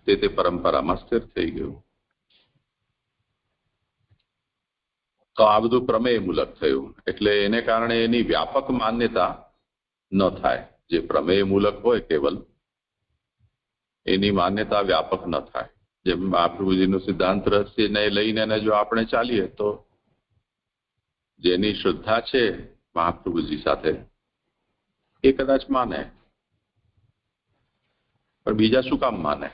તે પરંપરામાં સ્થિર થઈ ગયું. તો આ બધું પ્રમેય મૂલક થયું. એટલે એને કારણે એની વ્યાપક માન્યતા ન થાય. જે પ્રમેય મૂલક હોય કેવલ એની માન્યતા વ્યાપક ન થાય. જેમ મહાપ્રભુજીનું સિદ્ધાંત રહસ્યને લઈને જો આપણે ચાલીએ તો જેની શ્રદ્ધા છે મહાપ્રભુજી સાથે એ કદાચ માને, પણ બીજા શું કામ માને?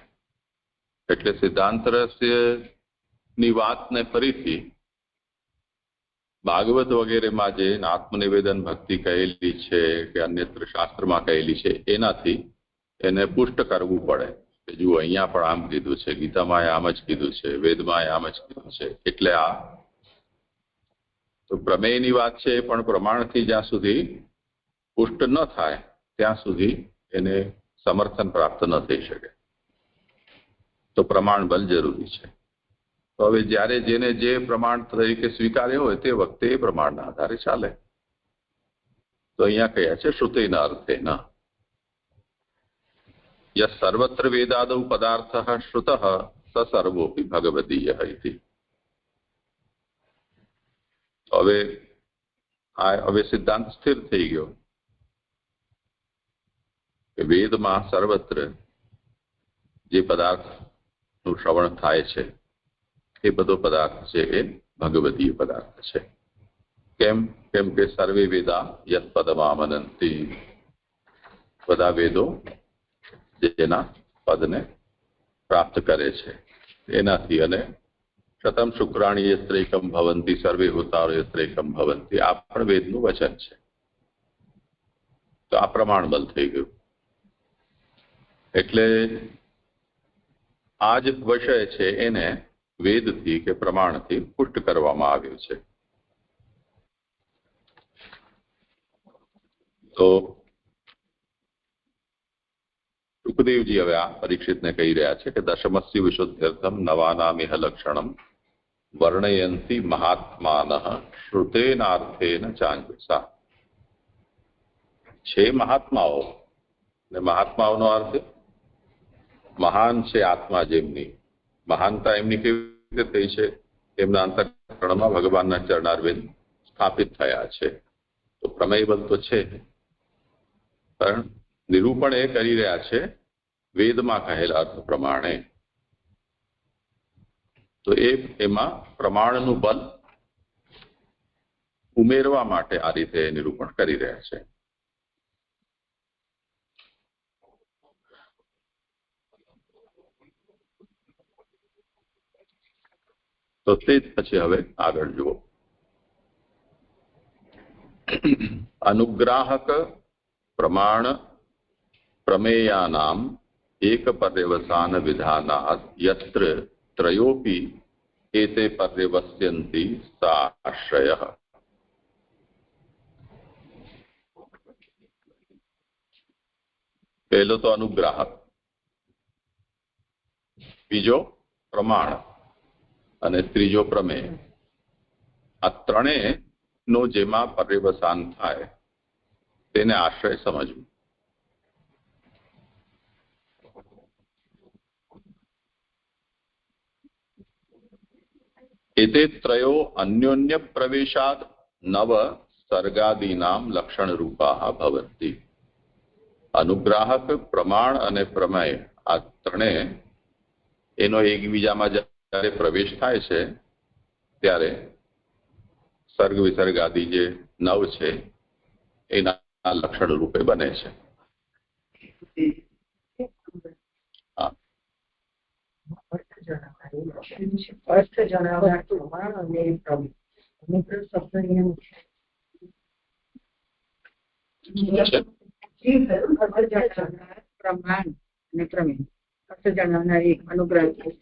એટલે સિદ્ધાંત રહસ્યની વાતને ફરીથી ભાગવત વગેરેમાં જે આત્મનિવેદન ભક્તિ કહેલી છે કે અન્યત્ર શાસ્ત્રમાં કહેલી છે એનાથી એને પુષ્ટ કરવું પડે કે જુઓ અહીંયા પણ આમ કીધું છે, ગીતામાં આમ જ કીધું છે, વેદમાં આમ જ કીધું છે. એટલે આ તો પ્રમેયની વાત છે, પણ પ્રમાણથી જ્યાં સુધી પુષ્ટ ન થાય ત્યાં સુધી એને સમર્થન પ્રાપ્ત ન થઈ શકે. તો પ્રમાણ બલ જરૂરી છે. તો હવે જ્યારે જેને જે પ્રમાણ તરીકે સ્વીકાર્ય હોય તે વખતે એ પ્રમાણના આધારે ચાલે. તો અહીંયા કહ્યા છે શ્રુતેના અર્થેના યસ સર્વત્ર વેદાદૌ પદાર્થ શ્રુતઃ સ સર્વોપી ભગવદીય ઇતિ. હવે સિદ્ધાંત સ્થિર થઈ ગયો કે વેદમાં સર્વત્ર જે પદાર્થનું શ્રવણ થાય છે એ બધો પદાર્થ છે એ ભગવદીય પદાર્થ છે. કેમ? કેમ કે સર્વે વેદા યત પદમામનંતી, બધા વેદો જેના પદને પ્રાપ્ત કરે છે એનાથી. અને શતમ શુક્રાણી યત્રેકમ ભવંતી સર્વે હોતારો યત્રેકમ ભવંતી, આ પણ વેદનું વચન છે. તો આ પ્રમાણ બલ થઈ ગયું. એટલે આ જ વિષય છે એને વેદથી કે પ્રમાણથી પુષ્ટ કરવામાં આવ્યું છે. તો સુખદેવજી હવે આ પરીક્ષિતને કહી રહ્યા છે કે દશમસ્ય વિશુદ્ધ્યર્થમ નવાનામિહ લક્ષણમ વર્ણયંતી મહાત્માનઃ શ્રુતેનાર્થેન ચાંજસા. છે મહાત્માઓ, ને મહાત્માઓનો અર્થ મહાન છે આત્મા, જેમની મહાનતા એમની કેવી રીતે થઈ છે? એમના અંતઃકરણમાં ભગવાનના ચરણારવિંદ સ્થાપિત થયા છે. તો પ્રમેય બલ તો છે, પણ નિરૂપણ એ કરી રહ્યા છે વેદમાં કહેલા અર્થ પ્રમાણે. તો એમાં પ્રમાણનું બલ ઉમેરવા માટે આ રીતે નિરૂપણ કરી રહ્યા છે. તો તે જ પછી હવે આગળ જુઓ. अनुग्राहक प्रमाण प्रमेयानाम एक पर्यवसान विधानात् यत्र त्रयोपि एते पर्यवस्यन्ति सा आश्रयः। पहलो तो अनुग्राहक, बीजो प्रमाण અને ત્રીજો પ્રમેય. આ ત્રણેયનો જેમાં પર્યવસાન થાય તેને આશ્રય સમજવું. एते त्रयो अन्योन्य प्रवेशात् नव सर्गादीनां लक्षण रूपाः भवन्ति. अनुग्राहक, प्रमाण અને પ્રમેય આ ત્રણે એનો એકબીજામાં જ્યારે પ્રવેશ થાય છે ત્યારે સર્ગ વિસર્ગ આદિ જે નવ છે એના લક્ષણ રૂપે બને છે. અર્થ જણાવનાર પ્રમાણ અને પ્રમેય. અનુગ્રહ શબ્દ એમ પ્રમાણ અને પ્રમેય અર્થ જણાવનાર એક અનુગ્રહ પુસ્તક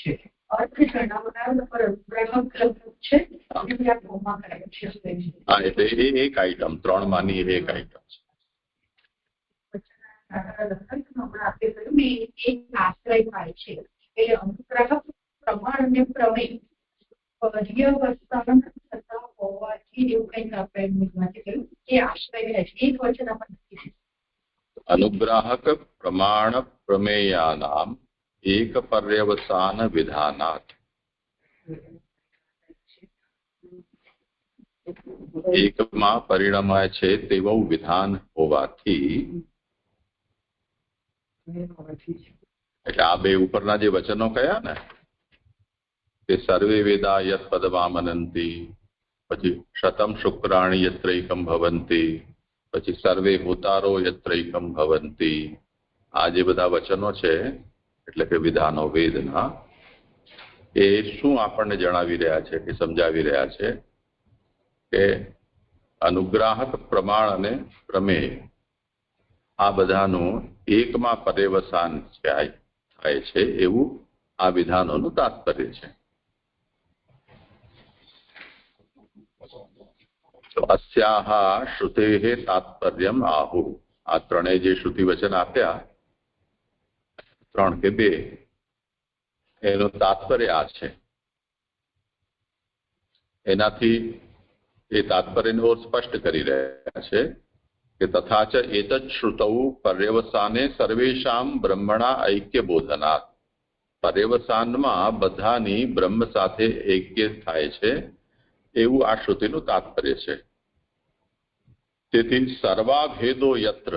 છે. અર્થ જણાવનાર પર અનુગ્રાહક છે અને ત્યાં પ્રમાણ છે. હા, એટલે એ એક આઈટમ, ત્રણ માની એક આઈટમ છે. એક આશ્રય થાય છે એટલે અનુગ્રાહક, પ્રમાણ અને પ્રમેય પર્યવસાન થતા હોવાથી એવું કંઈક આપણે કહ્યું કે આશ્રય થાય છે. એક વચન આપણે अनुग्राहक प्रमाण प्रमेयानाम एक पर्यवसान विधानात्. એકમાં પરિણમાય છે તેવું વિધાન હોવાથી, એટલે આ બે ઉપરના જે વચનો કયા ને તે સર્વે વેદા યત પદમામનંતી, પછી શતમ શુક્રાણી યત્રૈકમ ભવંતી, પછી સર્વે હોતારો યત્રૈકમ ભવંતી, આ જે બધા વચનો છે એટલે કે વિધાનો વેદના, એ શું આપણને જણાવી રહ્યા છે કે સમજાવી રહ્યા છે કે અનુગ્રાહક, પ્રમાણ અને પ્રમેય આ બધાનું એકમાં પર્યવસાન થાય છે એવું આ વિધાનોનું તાત્પર્ય છે. તો અસ્યાહ શ્રુતેઃ તાત્પર્યમ આહુ. આ ત્રણેય જે શ્રુતિ વચન આપ્યા, 3 કે 2, એનું તાત્પર્ય આ છે. એનાથી એ તાત્પર્યને ઓર સ્પષ્ટ કરી રહ્યા છે કે તથા ચ એતત શ્રુતૌ પર્યવસાને સર્વેષામ બ્રહ્મણા ઐક્ય બોધનાत्. પર્યવસાનમાં બધાની બ્રહ્મ સાથે ઐક્ય થાય છે એવું આ શ્રુતિનું તાત્પર્ય છે. તેથી સર્વાભેદો યત્ર,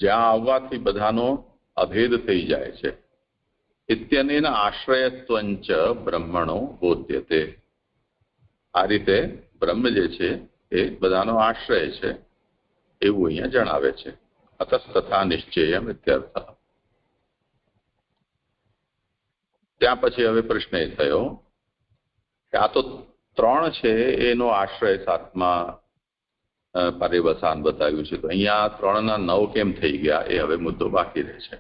જ્યાં આવવાથી બધાનો અભેદ થઈ જાય છે, ઇત્યનેન આશ્રયત્વંચ બ્રહ્મણો બોધ્યતે. આ રીતે બ્રહ્મ જે છે એ બધાનો આશ્રય છે એવું અહીંયા જણાવે છે. અતસ્તથા નિશ્ચયમ ઇત્યર્થ. ત્યાં પછી હવે પ્રશ્ન એ થયો કે આ તો 3 છે એનો આશ્રય 7મા પર્યવસાન બતાવ્યું છે, તો અહીંયા 3 ના 9 કેમ થઈ ગયા એ હવે મુદ્દો બાકી રહે છે.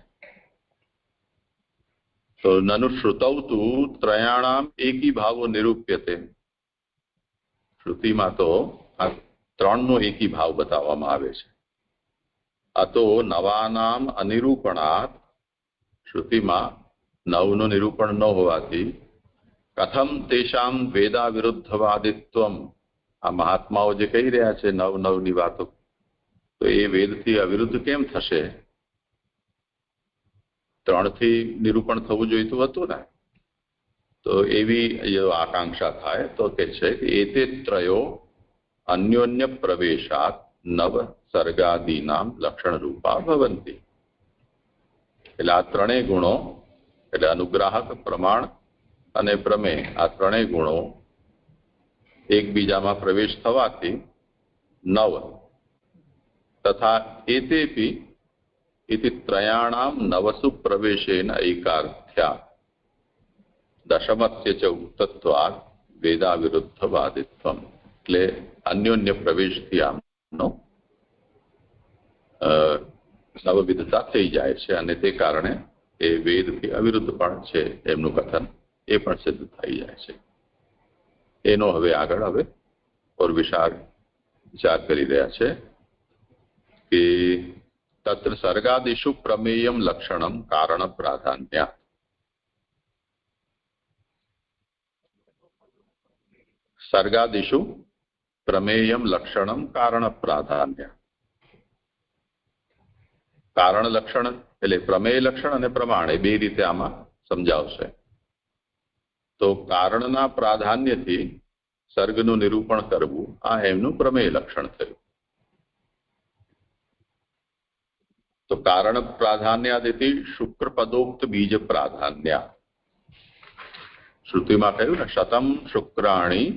તો નનુ શ્રુતૌ તુ ત્રયાણામ એકી ભાવો નિરૂપ્યતે. શ્રુતિમાં તો આ 3નો એકી ભાવ બતાવવામાં આવે છે. આ તો નવાનામ અનિરૂપણાત, શ્રુતિમાં 9નું નિરૂપણ ન હોવાથી કથમ તેષામ વેદા વિરુદ્ધવાદિત્વમ, આ મહાત્માઓ જે કહી રહ્યા છે 9ની વાતો, તો એ વેદથી અવિરુદ્ધ કેમ થશે? 3થી નિરૂપણ થવું જોઈતું હતું ને. તો એવી આકાંક્ષા થાય તો કે છે કે એતે ત્રયો અન્યોન્ય પ્રવેશાત નવ સર્ગાદીનામ લક્ષણ રૂપા ભવંતિ. એટલે આ 3 ગુણો, એટલે અનુગ્રાહક, પ્રમાણ અને પ્રમેય, આ 3 ગુણો એકબીજામાં પ્રવેશ થવાથી 9 તથા એતેપી ઇતિ ત્રયાણામ નવસુ પ્રવેશેન એકાર્થ્યા દશમસ્ય ચ ઉક્તત્વાत् વેદાવિરુદ્ધવાદિત્વમ એટલે અન્યોન્ય પ્રવેશથી આમનો નવવિધતા થઈ જાય છે અને તે કારણે એ વેદથી અવિરુદ્ધ પણ છે એમનું કથન એ પણ સિદ્ધ થઈ જાય છે. એનો હવે આગળ ઓર વિચાર કરી રહ્યા છે કે તત્ર સર્ગાદિષુ પ્રમેયમ લક્ષણમ કારણ પ્રાધાન્ય. સર્ગાદિષુ પ્રમેયમ લક્ષણમ કારણ પ્રાધાન્ય. કારણ લક્ષણ એટલે પ્રમેય લક્ષણ અને પ્રમાણ એ બે રીતે આમાં સમજાવશે. તો કારણના પ્રાધાન્યથી સર્ગનું નિરૂપણ કરવું આ એમનું પ્રમેય લક્ષણ થયું. તો કારણ પ્રાધાન્યાદિતિ શુક્રપદોક્ત બીજ પ્રાધાન્ય. શ્રુતિમાં કહ્યું ને શતમ શુક્રાણી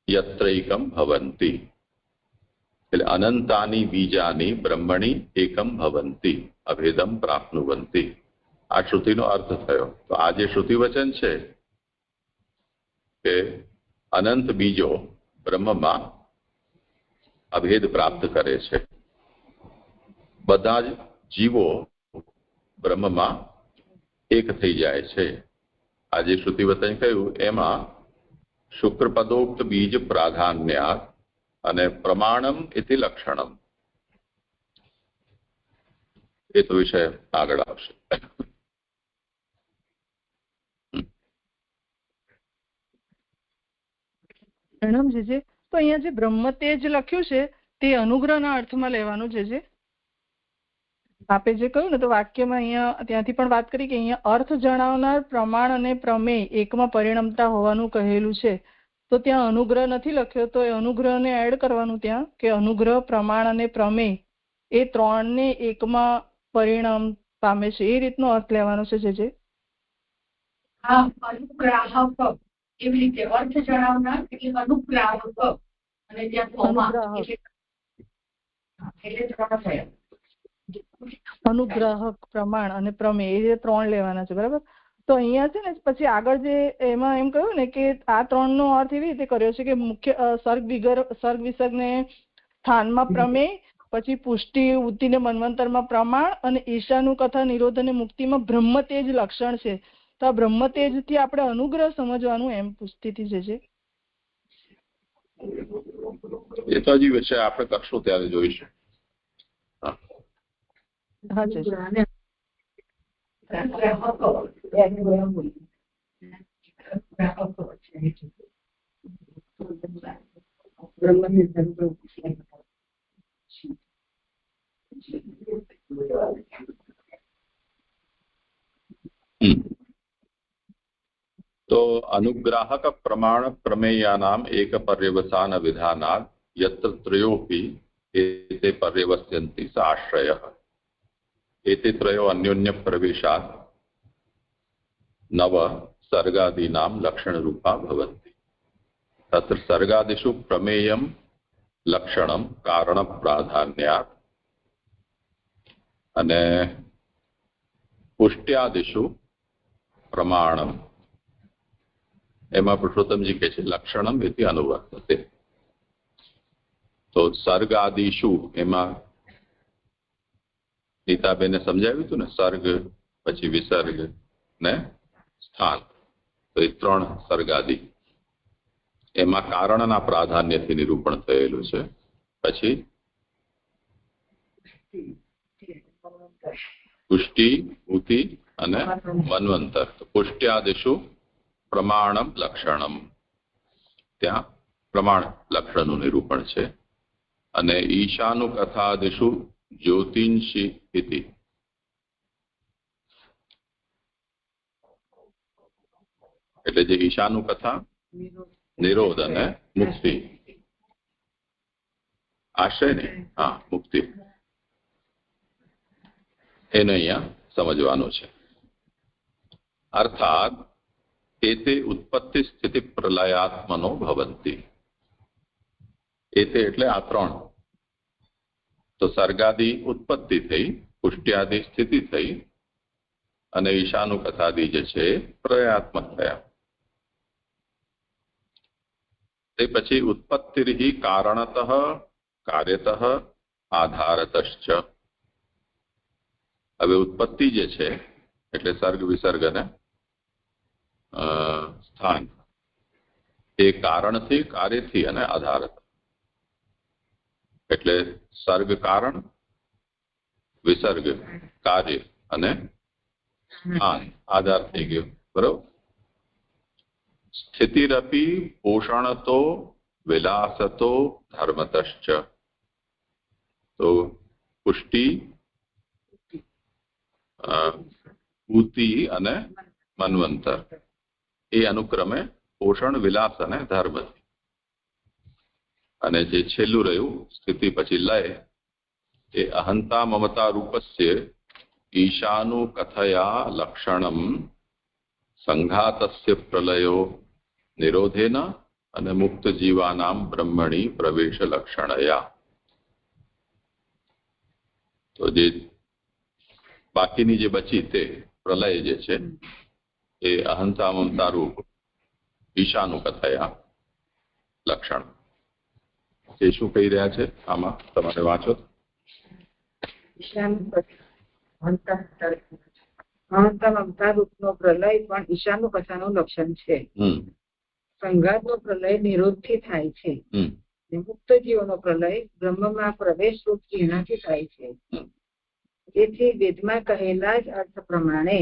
યત્રૈકમ ભવંતી એટલે અનંતાની બીજાની બ્રહ્મણી એકમ ભવંતી અભેદમ પ્રાપ્નુવંતી. આ શ્રુતિનો અર્થ થયો. તો આ જે શ્રુતિ વચન છે કે અનંત બીજો બ્રહ્મમાં અભેદ પ્રાપ્ત કરે છે. બધા જ જીવો બ્રહ્મમાં એક થઈ જાય છે. આ જે શ્રુતિ વચન કહ્યું એમાં શુક્રપદોક્ત બીજ પ્રાધાન્યાત અને પ્રમાણમ ઇતિ લક્ષણમ એ તો વિષય આગળ આવશે. પ્રણામ જીજે. તો અહીંયા જે બ્રહ્મતેજ લખ્યું છે તે અનુગ્રહના અર્થમાં લેવાનું છે. આપે જે કહ્યું ને તો વાક્યમાં અહીંયા ત્યાંથી પણ વાત કરી કે અહીંયા અર્થ જણાવનાર પ્રમાણ અને પ્રમેય એકમાં પરિણમતા હોવાનું કહેલું છે. તો ત્યાં અનુગ્રહ નથી લખ્યો તો એ અનુગ્રહને એડ કરવાનું ત્યાં કે અનુગ્રહ પ્રમાણ અને પ્રમેય એ ત્રણને એકમાં પરિણામ પામે છે એ રીતનો અર્થ લેવાનો છે જે હા અનુગ્રાહક એવી રીતે અર્થ જણાવનાર એટલે અનુગ્રાહક અને ત્યાં કોમા એટલે ત્રણ થયા. અનુગ્રાહક પ્રમાણ અને પ્રમેય એ ત્રણ લેવાના છે બરાબર. તો અહીંયા છે ને પછી આગળ જે એમાં એમ કહ્યું ને કે આ ત્રણનો અર્થ એવી રીતે કર્યો છે કે મુખ્ય સર્ગ વિસર્ગને સ્થાનમાં પ્રમેય, પછી પુષ્ટિ ઉત્તિને મન્વંતરમાં પ્રમાણ અને ઈશાનું કથા નિરોધ અને મુક્તિમાં બ્રહ્મતેજ લક્ષણ છે. તો આ બ્રહ્મતેજ થી આપણે અનુગ્રહ સમજવાનું એમ પુષ્ટિથી છે. એ તો હજી વિષય આપણે કરશું ત્યારે જોઈશું. હા છે તો અનુગ્રાહક પ્રમાણ પ્રમેયાનામ એક પર્યવસાન વિધાનાત યત્ર ત્રયોપી એતે પર્યવસ્યન્તિ સાશ્રયઃ एते त्रयो अन्योन्य प्रवेशात् नव सर्गादीनां लक्षण रूपा भवन्ति. तत्र सर्गादिषु प्रमेयं लक्षणं कारण प्राधान्यात् अने पुष्ट्यादिषु प्रमाणम एमा पुरुषोत्तमजी कहे छे लक्षणम इति अनुवर्तते. तो सर्गादिषु एमा નીતાબેને સમજાવ્યું હતું ને સર્ગ પછી વિસર્ગ ને સ્થાન તો એ ત્રણ સર્ગાદી એમાં કારણના પ્રાધાન્યથી નિરૂપણ થયેલું છે. પછી પુષ્ટિ ઉતિ અને મન્વંતર. પુષ્ટ્યાદિષુ પ્રમાણમ લક્ષણમ ત્યાં પ્રમાણ લક્ષણનું નિરૂપણ છે. અને ઈશાનું કથાદિષુ જ્યોતિષી ઇતિ એટલે જે ઈશાનું કથા નિરોધ અને મુક્તિ આશય ને હા મુક્તિ એને અહીંયા સમજવાનું છે. અર્થાત એતે ઉત્પત્તિ સ્થિતિ પ્રલયાત્મનો ભવંતી. એતે એટલે આ ત્રણ. તો સર્ગાદી ઉત્પત્તિ થઈ, પુષ્ટ્યાદિ સ્થિતિ થઈ અને ઈશાનું કથાદી જે છે પ્રલયાત્મક થયા. તે પછી ઉત્પત્તિર્હિ કારણતઃ કાર્યતઃ આધારતશ્ચ. હવે ઉત્પત્તિ જે છે એટલે સર્ગ વિસર્ગ અને સ્થાન એ કારણથી, કાર્યથી અને આધારત. એટલે સર્ગ કારણ, વિસર્ગ કાર્ય અને સ્થાન આધાર થઈ ગયો. બરોબર. સ્થિતિરપી પોષણતો વિલાસતો ધર્મતશ્ચ. તો પુષ્ટિ, ભૂતિ અને મન્વંતર એ અનુક્રમે પોષણ, વિલાસ અને ધર્મ. અને જે છેલ્લું રહ્યું સ્થિતિ પછી લય એ અહંતા મમતા રૂપસ્ય ઈશાનું કથયા લક્ષણમ સંઘાતસ્ય પ્રલયો નિરોધેન અને મુક્ત જીવાનામ બ્રહ્મણી પ્રવેશ લક્ષણયા. તો જે બાકીની જે બચી તે પ્રલય જે છે એ અહંતા મમતા રૂપ ઈશાનું કથયા લક્ષણ. એ શું કહી રહ્યા છે આમાં? તમારે વાંચો. અહંતા મમતા રૂપનો પ્રલય પણ ઈશાનું કથાનું લક્ષણ છે. સંઘાતનો પ્રલય નિરોધથી થાય છે. મુક્ત જીવોનો પ્રલય બ્રહ્મમાં પ્રવેશ રૂપ જેનાથી થાય છે. તેથી વેદમાં કહેલા જ અર્થ પ્રમાણે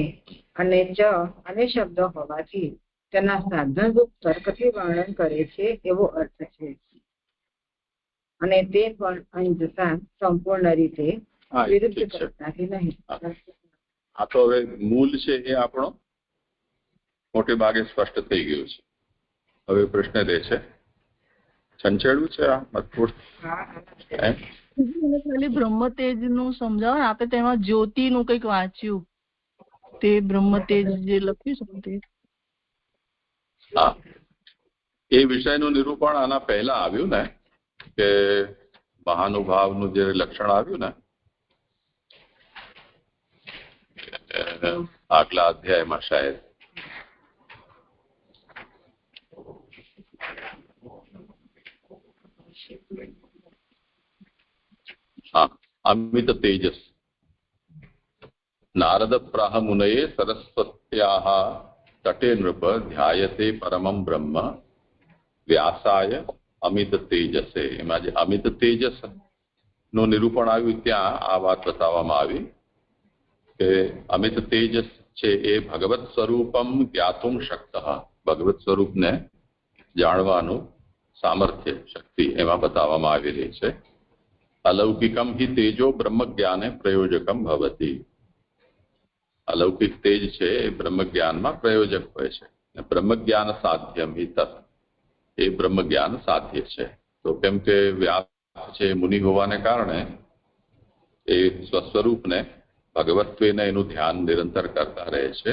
અને ચ અને શબ્દ હોવાથી તેના સાધનરૂપ તર્કથી વર્ણન કરે છે એવો અર્થ છે. અને તે પણ અહીં જતા સંપૂર્ણ રીતે વિરુદ્ધ કરતાથી નહીં. આ તો હવે મૂળ છે એ આપણો મોટે ભાગે સ્પષ્ટ થઈ ગયું છે. હવે પ્રશ્ન રહે છે, ચંચેડું છે આ મતપૂર્ણ. ખાલી બ્રહ્મતેજ નું સમજાવો ને. આપણે તેમાં જ્યોતિ નું કંઈક વાંચ્યું, તે બ્રહ્મતેજ જે લખ્યું છે તે. હા, એ વિષયનું નિરૂપણ આના પહેલા આવ્યું ને, કે મહાનુભાવનું જે લક્ષણ આવ્યું ને આગલા અધ્યાયમાં શાયદ. હા, અમિત તેજસ. નારદ પ્રાહ મુનયે સરસ્વત્યાઃ તટે નૃપ ધ્યાયતે પરમં બ્રહ્મ વ્યાસાય અમિત તેજસે. એમાં જે અમિત તેજસ નું નિરૂપણ આવ્યું ત્યાં આ વાત બતાવવામાં આવી કે અમિત તેજસ છે એ ભગવત સ્વરૂપમ જ્ઞાતુમ શક્ત. ભગવત સ્વરૂપને જાણવાનું સામર્થ્ય, શક્તિ એમાં બતાવવામાં આવેલી છે. અલૌકિકમ હિ તેજો બ્રહ્મ જ્ઞાને પ્રયોજકમ ભવતી. અલૌકિક તેજ છે એ બ્રહ્મ જ્ઞાનમાં પ્રયોજક હોય છે. બ્રહ્મ જ્ઞાન સાધ્યમ હિ તત્. એ બ્રહ્મ જ્ઞાન સાધ્ય છે. તો કેમ કે વ્યાસ છે મુનિ હોવાને કારણે એ સ્વસ્વરૂપને ભગવત્વેને એનું ધ્યાન નિરંતર કરતા રહે છે.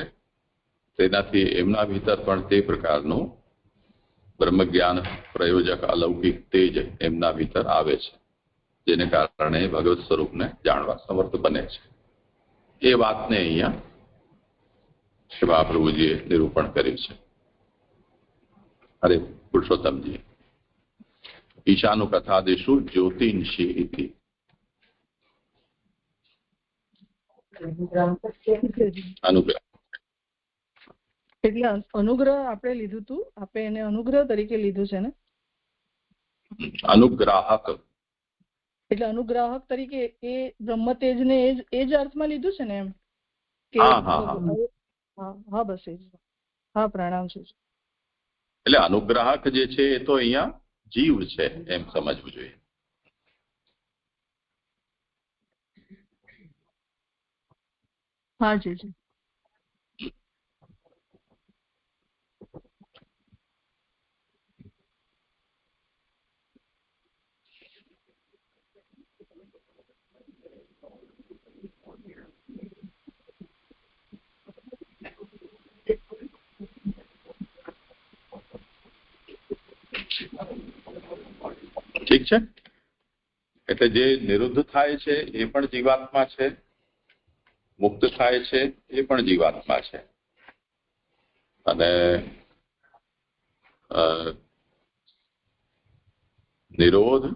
તેનાથી એમના ભીતર પણ તે પ્રકારનું બ્રહ્મ જ્ઞાન પ્રયોજક અલૌકિક તેજ એમના ભીતર આવે છે, જેને કારણે ભગવત સ્વરૂપને જાણવા સમર્થ બને છે. એ વાતને અહીંયા મહાપ્રભુજીએ નિરૂપણ કર્યું છે. અરે પુરુષોત્તમજી, ઈશાનું કથાદેશુ જ્યોતિષી ઇતિ. અનુગ્રહ એટલે અનુગ્રહ આપણે લીધું હતું, આપણે એને અનુગ્રહ તરીકે લીધું છે ને. અનુગ્રાહક એટલે અનુગ્રાહક તરીકે એ બ્રહ્મતેજ ને એ જ અર્થમાં લીધું છે ને એમ કે. હા બસ એ જ. હા, પ્રણામ છે. એટલે અનુગ્રાહક જે છે એ તો અહીંયા જીવ છે એમ સમજવું જોઈએ. હા જી જી. ઠીક છે. એટલે જે નિરુદ્ધ થાય છે એ પણ જીવાત્મા છે, મુક્ત થાય છે એ પણ જીવાત્મા છે. અને નિરોધ,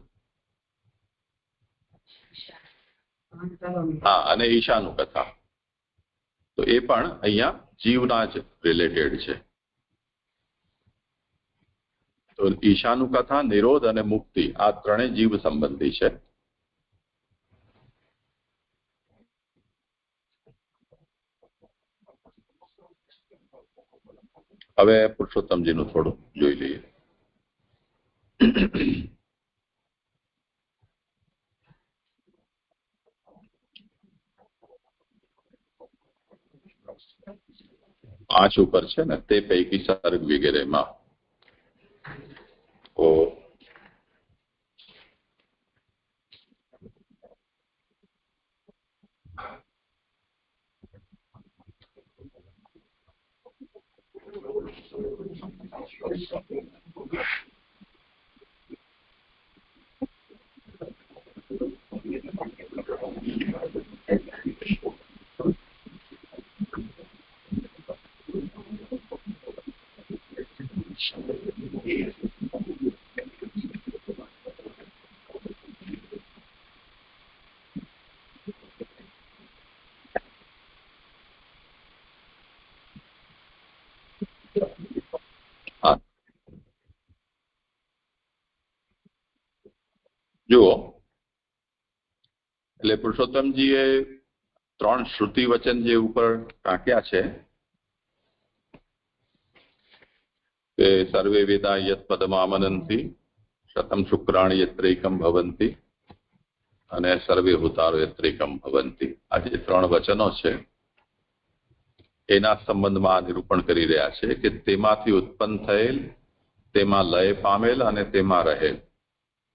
હા, અને ઈશાનું કથા. તો એ પણ અહીંયા જીવના જ રિલેટેડ છે. તો ઈશાનું કથા, નિરોધ અને મુક્તિ આ ત્રણેય જીવ સંબંધી છે. હવે પુરુષોત્તમજીનું થોડું જોઈ લઈએ. પાંચ ઉપર છે ને, તે પૈકી સર્ગ વગેરેમાં તો જુઓ, એટલે પુરુષોત્તમજીએ ત્રણ શ્રુતિ વચન જે ઉપર ટાંક્યા છે કે સર્વે વેદા યત પદમામનંતિ શતમ શુક્રાણી યત્રૈકમ ભવંતિ અને સર્વે હુતારો યત્રૈકમ ભવંતિ, આ જે ત્રણ વચનો છે એના સંબંધમાં નિરૂપણ કરી રહ્યા છે કે તેમાંથી ઉત્પન્ન થયેલ, તેમાં લય પામેલ અને તેમાં રહેલ,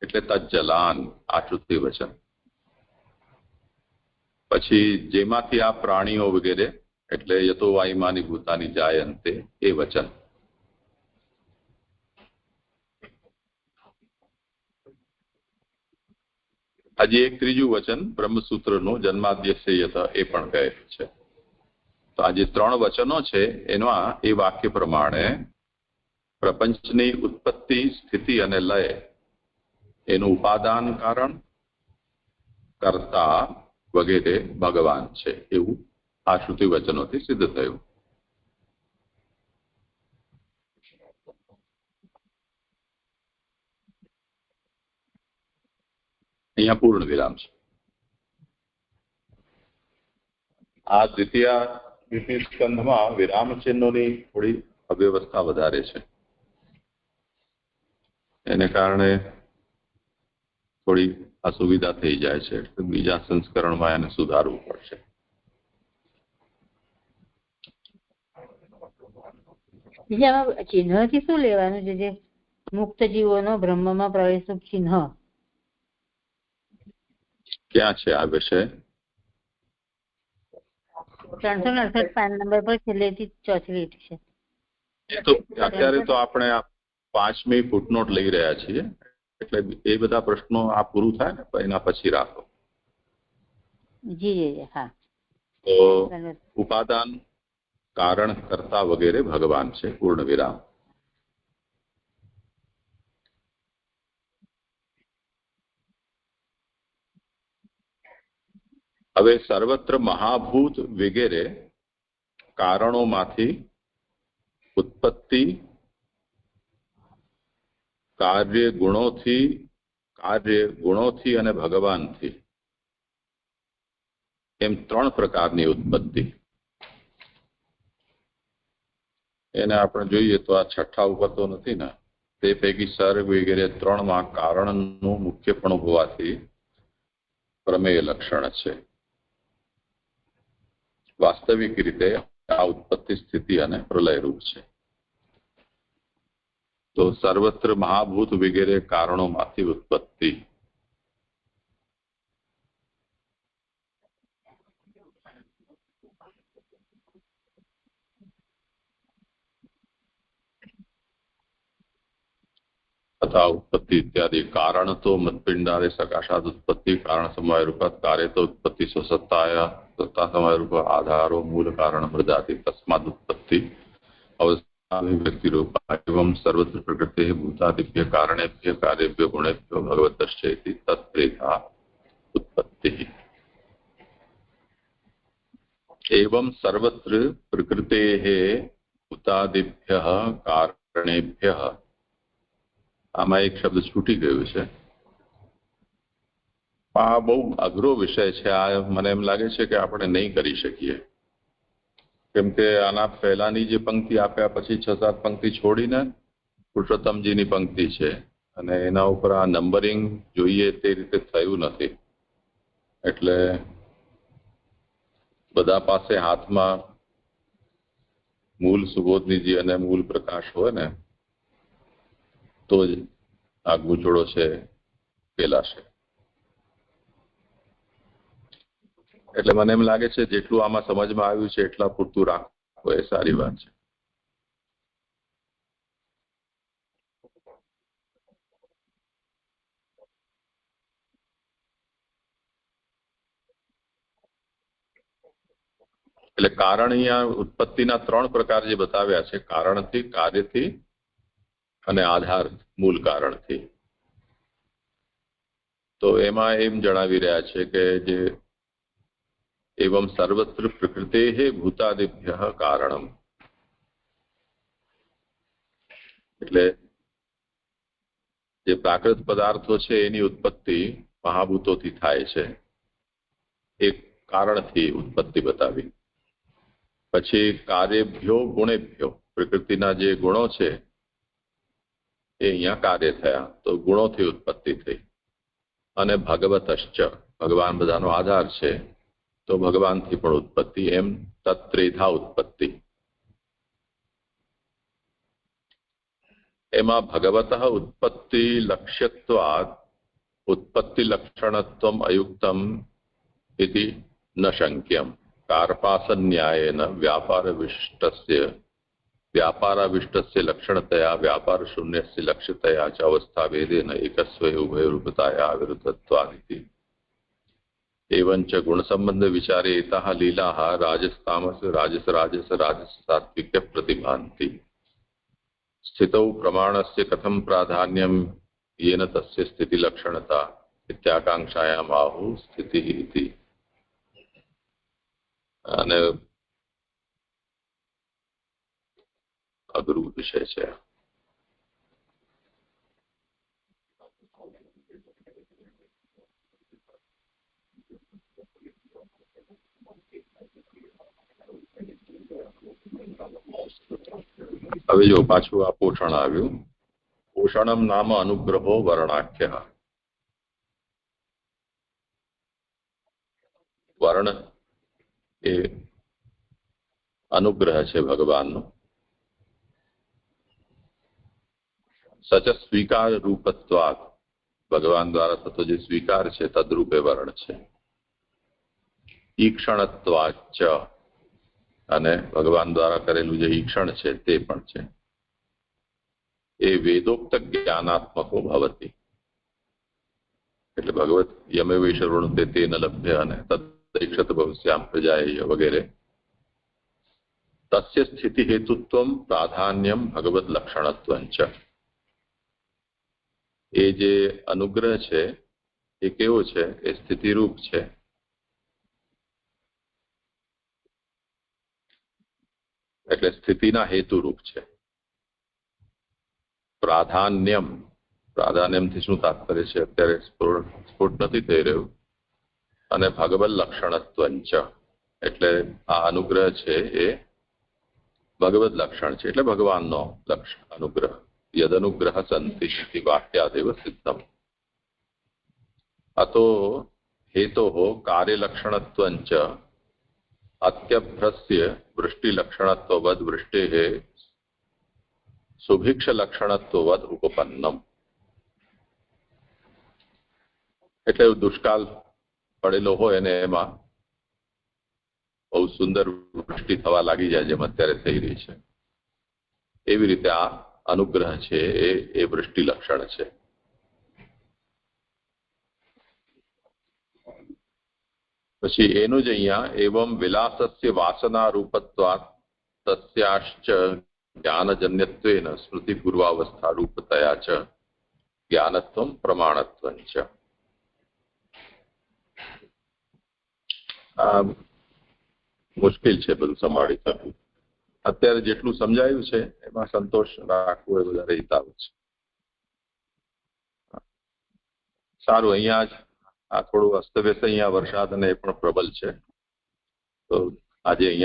એટલે તજ્જલાન આ શ્રુતિ વચન. પછી જેમાંથી આ પ્રાણીઓ વગેરે એટલે યતો વાયુમાની ભૂતાની જાયંતે એ વચન. હજી એક ત્રીજું વચન બ્રહ્મસૂત્રનું જન્માદ્યસ્ય યત એ પણ કહેલું છે. તો આ જે ત્રણ વચનો છે એમાં એ વાક્ય પ્રમાણે પ્રપંચની ઉત્પત્તિ, સ્થિતિ અને લય એનું ઉપાદાન કારણ, કર્તા વગેરે ભગવાન છે એવું આ શ્રુતિ વચનોથી સિદ્ધ થયું. અહીંયા પૂર્ણ વિરામ છે. આ દ્વિતીય સ્કંધમાં વિરામ ચિહ્નોની થોડી અવ્યવસ્થા વધારે છે. એને કારણે થોડી અસુવિધા થઈ જાય છે, એટલે બીજા સંસ્કરણમાં એને સુધારવું પડશે. ચિહ્નથી શું લેવાનું છે? જે મુક્ત જીવોનો બ્રહ્મમાં પ્રવેશનું ચિહ્ન ક્યાં છે આ વિષય? 368 પાન નંબર પર છેલ્લેથી ચોથી લીટી છે. તો અત્યારે તો આપણે આ 5મી ફૂટનોટ લઈ રહ્યા છીએ, એટલે એ બધા પ્રશ્નો આ પૂરું થાય ને એના પછી રાખો. જી જી, હા. તો ઉપાદાન, કારણ, કર્તા વગેરે ભગવાન છે. પૂર્ણ વિરામ. હવે સર્વત્ર મહાભૂત વગેરે કારણોમાંથી ઉત્પત્તિ, કાર્ય ગુણોથી અને ભગવાનથી એમ ત્રણ પ્રકારની ઉત્પત્તિ. એને આપણે જોઈએ તો આ છઠ્ઠા ઉપર તો નથી ને, તે પૈકી સર્ગ વગેરે ત્રણમાં કારણનું મુખ્યપણું હોવાથી પ્રમેય લક્ષણ છે. વાસ્તવિક રીતે આ ઉત્પત્તિ, સ્થિતિ અને પ્રલયરૂપ છે. તો સર્વત્ર મહાભૂત વગેરે કારણોમાંથી ઉત્પત્તિ. तथा उत्पत्ति इत्यादि कारण तो मत्पिंडादि सकाशाद उत्पत्ति कारण समय रूपात कार्य तो उत्पत्ति सत्ता समय रूप आधारो मूल कारण मृदाति तस्माद उत्पत्ति अभिव्यक्तिरूपा एवं सर्वत्र प्रकृतेः भूतादिभ्यः कारणेभ्यः कार्येभ्यो गुणेभ्यो भगवतश्चेति तत्प्रेता उत्पत्तिः। एवं सर्वत्र प्रकृतेः भूतादिभ्यः कारणेभ्यः, આમાં એક શબ્દ છૂટી ગયો છે. આ બહુ અઘરો વિષય છે. આ મને એમ લાગે છે કે આપણે નહીં કરી શકીએ, કેમ કે આના પહેલાની જે પંક્તિ આપ્યા પછી 6-7 પંક્તિ છોડીને પુરુષોત્તમજીની પંક્તિ છે અને એના ઉપર આ નંબરિંગ જોઈએ તે રીતે થયું નથી. એટલે બધા પાસે હાથમાં મૂળ સુબોધનીજી અને મૂળ પ્રકાશ હોય ને તો જ આ ગૂંચવડો છે પેલાશે. એટલે મને એમ લાગે છે જેટલું આમાં સમજમાં આવ્યું છે એટલા પૂરતું રાખવું એ સારી વાત છે. એટલે કારણ અહીંયા ઉત્પત્તિના 3 પ્રકાર જે બતાવ્યા છે, કારણથી, કાર્યથી અને આધાર મૂળ કારણથી. તો એમાં એમ જણાવી રહ્યા છે કે જે એવં સર્વત્ર પ્રકૃતેઃ ભૂતાદિભ્યઃ કારણમ, એટલે જે પ્રાકૃત પદાર્થો છે એની ઉત્પત્તિ મહાભૂતોથી થાય છે. એક કારણથી ઉત્પત્તિ બતાવી. પછી કાર્યભ્યો ગુણેભ્યો, પ્રકૃતિના જે ગુણો છે એ અહીંયા કાર્ય થયા, તો ગુણોથી ઉત્પત્તિ થઈ. અને ભગવતશ્ચ, ભગવાન બધાનો આધાર છે, તો ભગવાનથી પણ ઉત્પત્તિ. એમ તત્રેધા ઉત્પત્તિ. એમાં ભગવતઃ ઉત્પત્તિ લક્ષ્યત્વાत् ઉત્પત્તિ લક્ષણત્વમ અયુક્તમ ઇતિ ન શંક્યમ. કાર્પાસન્યાયેન व्यापाराविष्टस्य लक्षणतया व्यापार शून्यस्य लक्ष्यतया च अवस्था भेदेन एकस्वैव उभयरूपताया विरुद्धत्वादिति। एवं च गुणसंबंध विचारे इतः लीलाः राजस्तामस राजस राजस राजस सात्विक्य प्रतिभान्ति। स्थितौ प्रमाणस्य कथं प्राधान्यं येन तस्य स्थितिलक्षणता इत्याकांक्षायाम् आहुः स्थितिः इति। અને અઘરું વિષય છે. હવે જો પાછું આ પોષણ આવ્યું. પોષણમ નામ અનુગ્રહો વર્ણાખ્ય. વર્ણ એ અનુગ્રહ છે ભગવાનનો. સચ સ્વીકાર રૂપત્વાત, ભગવાન દ્વારા થતો જે સ્વીકાર છે તદરૂપે વર્ણ છે. ઈક્ષણત્વાચ, અને ભગવાન દ્વારા કરેલું જે ઈક્ષણ છે તે પણ છે. એ વેદોક્ત જ્ઞાનાત્મકો ભવતી, એટલે ભગવત યમેવૈશ્વરણું તે ન લભ્ય અને તદ્દૈક્ષત ભવિષ્યામ પ્રજાય વગેરે. તસ્ય સ્થિતિ હેતુત્વમ પ્રાધાન્યમ ભગવદ લક્ષણત્વં ચ. એ જે અનુગ્રહ છે એ કેવો છે? એ સ્થિતિરૂપ છે. એટલે સ્થિતિના હેતુરૂપ છે. પ્રાધાન્યમ, પ્રાધાન્યમથી શું તાત્પર્ય છે અત્યારે સ્ફુટ નથી થઈ રહ્યું. અને ભગવદ લક્ષણત્વં ચ, એટલે આ અનુગ્રહ છે એ ભગવદ લક્ષણ છે, એટલે ભગવાનનો લક્ષણ અનુગ્રહ. યદનુગ્રહ સંતિ વાક્યાદેવ સિદ્ધમ. અતો हेतोः कार्यलक्षणत्वं च अत्यभ्रस्य वृष्टिलक्षणत्ववद् वृष्टेः सुभिक्षलक्षणत्ववद् उपपन्नम. એટલે દુષ્કાળ પડેલો હોય અને એમાં બહુ સુંદર વૃષ્ટિ થવા લાગી જાય, જેમ અત્યારે થઈ રહી છે, એવી રીતે આ અનુગ્રહ છે એ વૃષ્ટિ લક્ષણ છે. પછી એનું જ અહીંયા એવં વિલાસસ્ય વાસના રૂપત્વાત તસ્યાશ્ચ જ્ઞાનજન્યત્વેન સ્મૃતિપૂર્વાવસ્થારૂપતયા ચ જ્ઞાનત્વમ પ્રમાણત્વં ચ. આ મુશ્કેલ છે બધું સંભાળી શકવું. અત્યારે જેટલું સમજાયું છે એમાં સંતોષ રાખવો એ વધારે હિતાવ છે. સારું, અહીંયા જ આ થોડું અસ્તવ્યસ્ત, અહીંયા વરસાદ અને એ પણ પ્રબલ છે, તો આજે અહીંયા